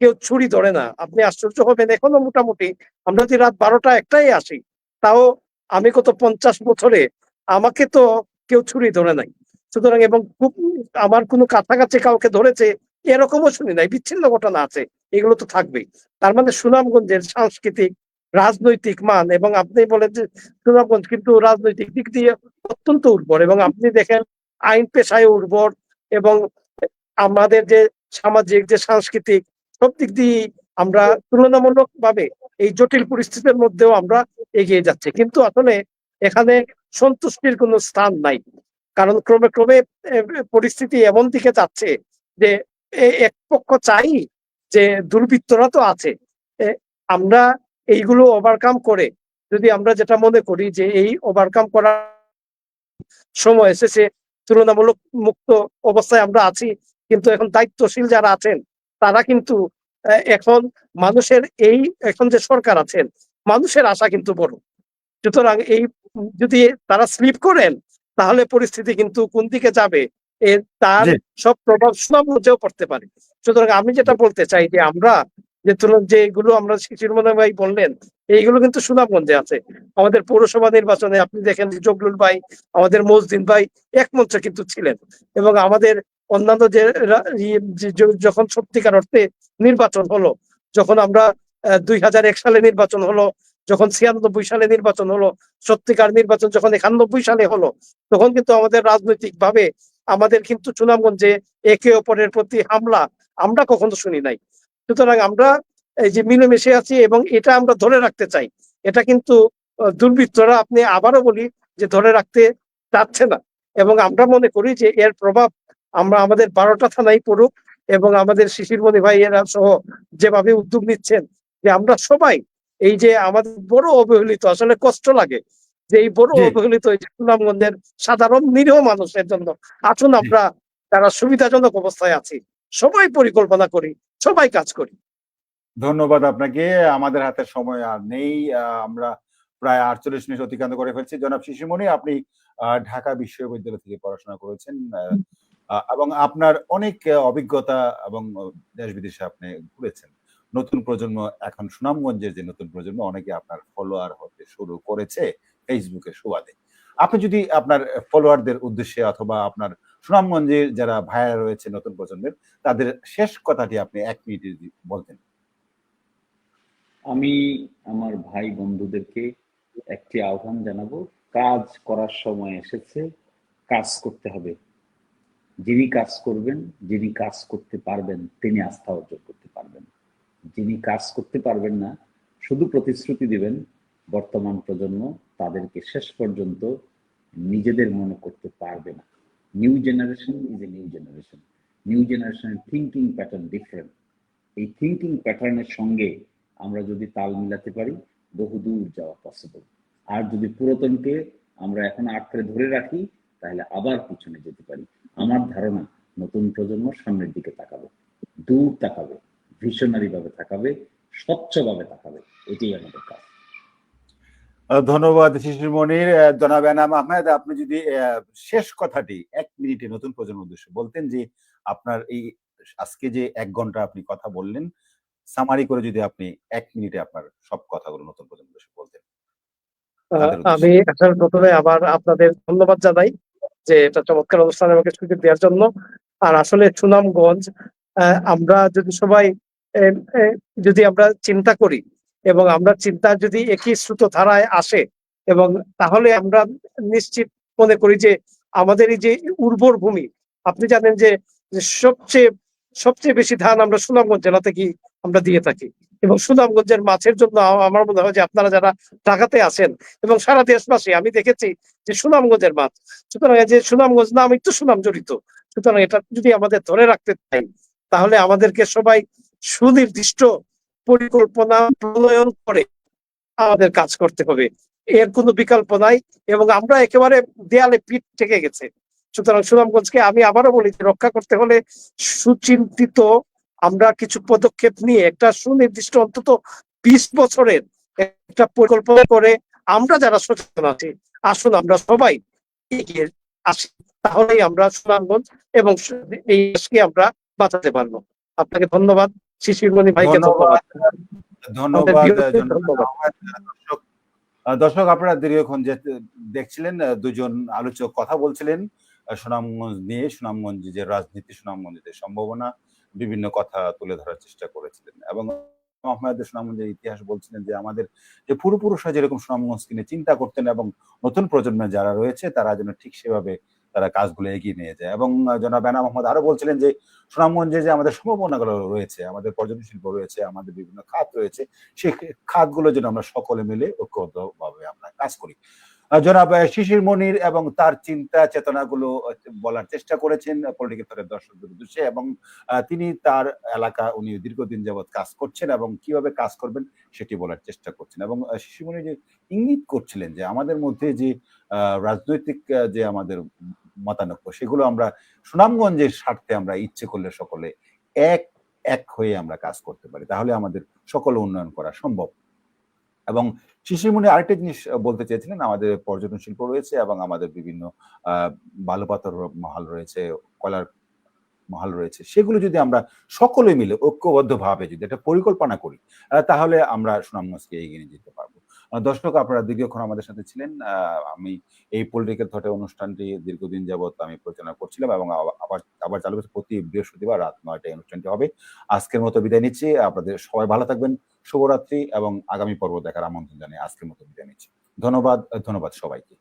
কেউ ছুরি ধরে না। আপনি আশ্চর্য হবেন, এখনো মোটামুটি আমরা যদি রাত 12টা 1টায় আসি, তাও আমি কত 50 বছরে আমাকে তো কেউ ছুরি ধরে নাই। সুতরাং এবং খুব আমার কোনো কাছাকাছি কাউকে ধরেছে এরকমও শুনি নাই। বিচ্ছিন্ন ঘটনা আছে, এগুলো তো থাকবেই। তার মানে সুনামগঞ্জের সাংস্কৃতিক রাজনৈতিক মান, এবং আপনি বলেন যে সুনামগঞ্জ কিন্তু রাজনৈতিক দিক দিয়ে অত্যন্ত উর্বর, এবং আপনি দেখেন আইন পেশায় উর্বর, এবং আমাদের যে সামাজিক যে সাংস্কৃতিক সব দিক দিয়ে আমরা তুলনামূলক ভাবে এই জটিল পরিস্থিতির মধ্যেও আমরা এগিয়ে যাচ্ছি। কিন্তু আসলে এখানে সন্তুষ্টির কোনো স্থান নাই, কারণ ক্রমে ক্রমে পরিস্থিতি এমন দিকে যাচ্ছে যে এক পক্ষ চাই যে দুর্বৃত্তরা তো আছে, আমরা এইগুলো ওভারকাম করে যদি আমরা যেটা মনে করি যে এই ওভারকাম করার সময় এসেছে, তুলনামূলক মুক্ত অবস্থায় আমরা আছি, কিন্তু এখন দায়িত্বশীল যারা আছেন তারা কিন্তু এখন মানুষের এই এখন যে সরকার আছেন মানুষের আশা কিন্তু বড়। সুতরাং এই যদি তারা স্লিপ করেন তাহলে পরিস্থিতি কিন্তু কোন দিকে যাবে তার জি সব প্রভাব সুনামগঞ্জেও পড়তে পারে। সুতরাং আমি যেটা বলতে চাই যে আমরা যেগুলো আমরা শিশির মনে ভাই বললেন, এইগুলো কিন্তু সুনামগঞ্জে আছে। আমাদের পৌরসভা নির্বাচনে আপনি দেখেন যে জগলুল ভাই, আমাদের মজদিন ভাই এক মঞ্চে কিন্তু ছিলেন, এবং আমাদের অন্যান্য যে যখন সত্যিকার অর্থে নির্বাচন হলো, যখন আমরা 2001 সালে নির্বাচন হলো, যখন 96 সালে নির্বাচন হলো, সত্যিকার নির্বাচন যখন 91 সালে হলো, তখন কিন্তু আমাদের রাজনৈতিক ভাবে আমাদের কিন্তু সুনামগঞ্জে একে অপরের প্রতি হামলা আমরা কখনো শুনি নাই। সুতরাং আমরা এই যে মিলেমিশে আছি এবং এটা আমরা ধরে রাখতে চাই, এটা কিন্তু দুর্বৃত্তরা, আপনি আবারও বলি, যে ধরে রাখতে চাচ্ছে না। এবং আমরা মনে করি যে এর প্রভাব আমরা আমাদের 12টা থানায় পড়ুক, এবং আমাদের শিশিরমণি ভাই এরা সহ যেভাবে উদ্যোগ নিচ্ছেন যে আমরা সবাই এই যে আমাদের বড় অবহেলিত, আসলে কষ্ট লাগে যে এই বড় জি অবহেলিত এই সুনামগঞ্জের সাধারণ নিরীহ মানুষের জন্য আসুন জি আমরা যারা সুবিধাজনক অবস্থায় আছি সবাই পরিকল্পনা করি, সবাই কাজ করি। ধন্যবাদ আপনাকে। আমাদের হাতে সময় আর নেই। আমরা প্রায় 48 মিনিট অতিক্রান্ত করে ফেলছি। জনাব শিশিরমণি, আপনি ঢাকা বিশ্ববিদ্যালয় থেকে পড়াশোনা করেছেন। এবং আপনার অনেক অভিজ্ঞতা এবং দেশ-বিদেশে আপনি ঘুরেছেন। নতুন প্রজন্ম, এখন সুনামগঞ্জের যে নতুন প্রজন্ম, অনেকে আপনার ফলোয়ার হতে শুরু করেছে ফেসবুকের সুবাদে। আপনি যদি আপনার ফলোয়ারদের উদ্দেশ্যে অথবা আপনার সুনামগঞ্জের যারা ভাইয়েরা রয়েছে নতুন প্রজন্মের, তাদের শেষ কথাটি আপনি 1 মিনিটে যদি বলতেন। আমি আমার ভাই বন্ধুদেরকে একটি আহ্বান জানাবো, কাজ করার সময় এসেছে, কাজ করতে হবে। যিনি কাজ করবেন, যিনি কাজ করতে পারবেন তিনি আস্থা অর্জন করতে পারবেন। যিনি কাজ করতে পারবেন না, শুধু প্রতিশ্রুতি দিবেন, বর্তমান প্রজন্ম তাদেরকে শেষ পর্যন্ত নিজেদের মনে করতে পারবে না। New generation is a new generation. New জেনারেশনের থিঙ্কিং প্যাটার্ন ডিফারেন্ট। এই থিঙ্কিং প্যাটার্নের সঙ্গে আমরা যদি তাল মিলাতে পারি, বহুদূর যাওয়া পসিবল। আর যদি পুরাতনকে আমরা এখন আঁকড়ে ধরে রাখি, তাহলে আবার পিছনে যেতে পারি। আমার ধারণা নতুন প্রজন্ম সামনের দিকে তাকাবে, দূর তাকাবে, ভিশনারি ভাবে তাকাবে, স্বচ্ছভাবে তাকাবে। এটাই আমাদের কাজ। ধন্যবাদ শিশিরমণির। জনাব এনাম আহমেদ, আপনি যদি শেষ কথাটি 1 মিনিটে নতুন প্রজন্মের উদ্দেশ্যে বলতেন যে আপনার এই আজকে যে 1 ঘন্টা আপনি কথা বললেন, সামারি করে যদি আপনি 1 মিনিটে আপনার সব কথাগুলো নতুন প্রজন্মের উদ্দেশ্যে বলতেন তাদের আমি উদ্দেশ্যে। আসার প্রথমে আবার আপনাদের ধন্যবাদ জানাই যে এটা চমৎকার অনুষ্ঠানে আমাকে সুযোগ দেওয়ার জন্য। আর আসলে সুনামগঞ্জ, আমরা যদি সবাই আহ, আহ, যদি আমরা চিন্তা করি এবং আমরা চিন্তা যদি একই স্রোত ধারায় আসে, এবং তাহলে আমরা নিশ্চিত মনে করি যে আমাদের এই যে উর্বর ভূমি, আপনি জানেন যে যে সবচেয়ে সবচেয়ে বেশি ধান আমরা সুনামগঞ্জ জেলা থেকে আমরা দিয়ে থাকি। এবং সুনামগঞ্জের মাছের জন্য আমার মনে হয় যে আপনারা যারা ঢাকাতে আছেন এবং সারা দেশবাসী, আমি দেখেছি যে সুনামগঞ্জের মাছ। সুতরাং এই যে সুনামগঞ্জ নামই তো সুনাম জড়িত। সুতরাং এটা যদি আমাদের ধরে রাখতে চাই তাহলে আমাদেরকে সবাই সুনির্দিষ্ট পরিকল্পনা প্রণয়ন করে আমাদের কাজ করতে হবে, এর কোনো বিকল্প নাই। এবং আমরা একেবারে দেয়ালে পিঠ থেকে গেছে। সুতরাং সুনামগঞ্জকে আমি আবারও বলি যে রক্ষা করতে হলে সুচিন্তিত আমরা কিছু পদক্ষেপ নিয়ে একটা সুনির্দিষ্ট অন্তত 20 বছরের একটা পরিকল্পনা করে আমরা যারা সচেতন আছি, আসুন আমরা সবাই এগিয়ে আসি, তাহলেই আমরা সুনামগঞ্জ এবং এই দেশকে আমরা বাঁচাতে পারবো। আপনাকে ধন্যবাদ, শিশিরমণি ভাইকে ধন্যবাদ ধন্যবাদ, আমাদের ধন্যবাদ বিরোধীদের জনাব ধন্যবাদ। দর্শক দর্শক আপনারা দীর্ঘক্ষণ যে দেখছিলেন, দুজন আলোচক কথা বলছিলেন সুনামগঞ্জ নিয়ে, সুনামগঞ্জ যে রাজনীতি, সুনামগঞ্জের যে সম্ভাবনা, বিভিন্ন কথা তুলে ধরার চেষ্টা করেছিলেন এবং আমাদের সুনামগঞ্জের ইতিহাস বলছিলেন যে আমাদের যে পূর্বপুরুষরা যেরকম সুনামগঞ্জকে নিয়ে চিন্তা করতেন এবং নতুন প্রজন্মে যারা রয়েছে তারা যেন ঠিক সেভাবে তারা কাজগুলো এগিয়ে নিয়ে যায়। এবং জনাব এনাম মোহাম্মদ আরো বলছিলেন যে সুনামগঞ্জে যে আমাদের সম্ভাবনাগুলো রয়েছে, আমাদের পর্যটন শিল্প রয়েছে, আমাদের বিভিন্ন খাত রয়েছে, সেই খাতগুলো যেন আমরা সকলে মিলে ঐক্যবদ্ধভাবে আমরা কাজ করি। জনাব শিশির মনির এবং তার চিন্তা চেতনাগুলো বলার চেষ্টা করেছেন পলিটিক্যাল থটের দর্শকদের উদ্দেশ্যে এবং তিনি তার এলাকা উনি দীর্ঘদিন যাবৎ কাজ করছেন এবং কিভাবে কাজ করবেন সেটি বলার চেষ্টা করছেন। এবং শিশির মনির যে ইঙ্গিত করছিলেন যে আমাদের মধ্যে যে রাজনৈতিক যে আমাদের মতানৈক্য সেগুলো আমরা সুনামগঞ্জের স্বার্থে আমরা ইচ্ছে করলে সকলে এক এক হয়ে আমরা কাজ করতে পারি, তাহলে আমাদের সকল উন্নয়ন করা সম্ভব। এবং শিশিরমণি আরেকটা জিনিস বলতে চেয়েছিলেন, আমাদের পর্যটন শিল্প রয়েছে এবং আমাদের বিভিন্ন বালু পাথর মহল রয়েছে, কয়লার মহল রয়েছে, সেগুলো যদি আমরা সকলে মিলে ঐক্যবদ্ধভাবে যদি একটা পরিকল্পনা করি তাহলে আমরা সুনামগঞ্জকে এগিয়ে নিয়ে যেতে পারবো। দর্শক আপনারা দীর্ঘক্ষণ আমাদের সাথে ছিলেন। আমি এই পলিটিক্যাল থটে অনুষ্ঠানটি দীর্ঘদিন যাবৎ আমি পরিচালনা করছিলাম এবং আবার আবার চালু হচ্ছে প্রতি বৃহস্পতিবার রাত ৯টায় অনুষ্ঠানটি হবে। আজকের মতো বিদায় নিচ্ছি। আপনাদের সবাই ভালো থাকবেন, শুভরাত্রি এবং আগামী পর্ব দেখার আমন্ত্রণ জানিয়ে আজকের মতো বিদায় নিচ্ছি। ধন্যবাদ সবাইকে।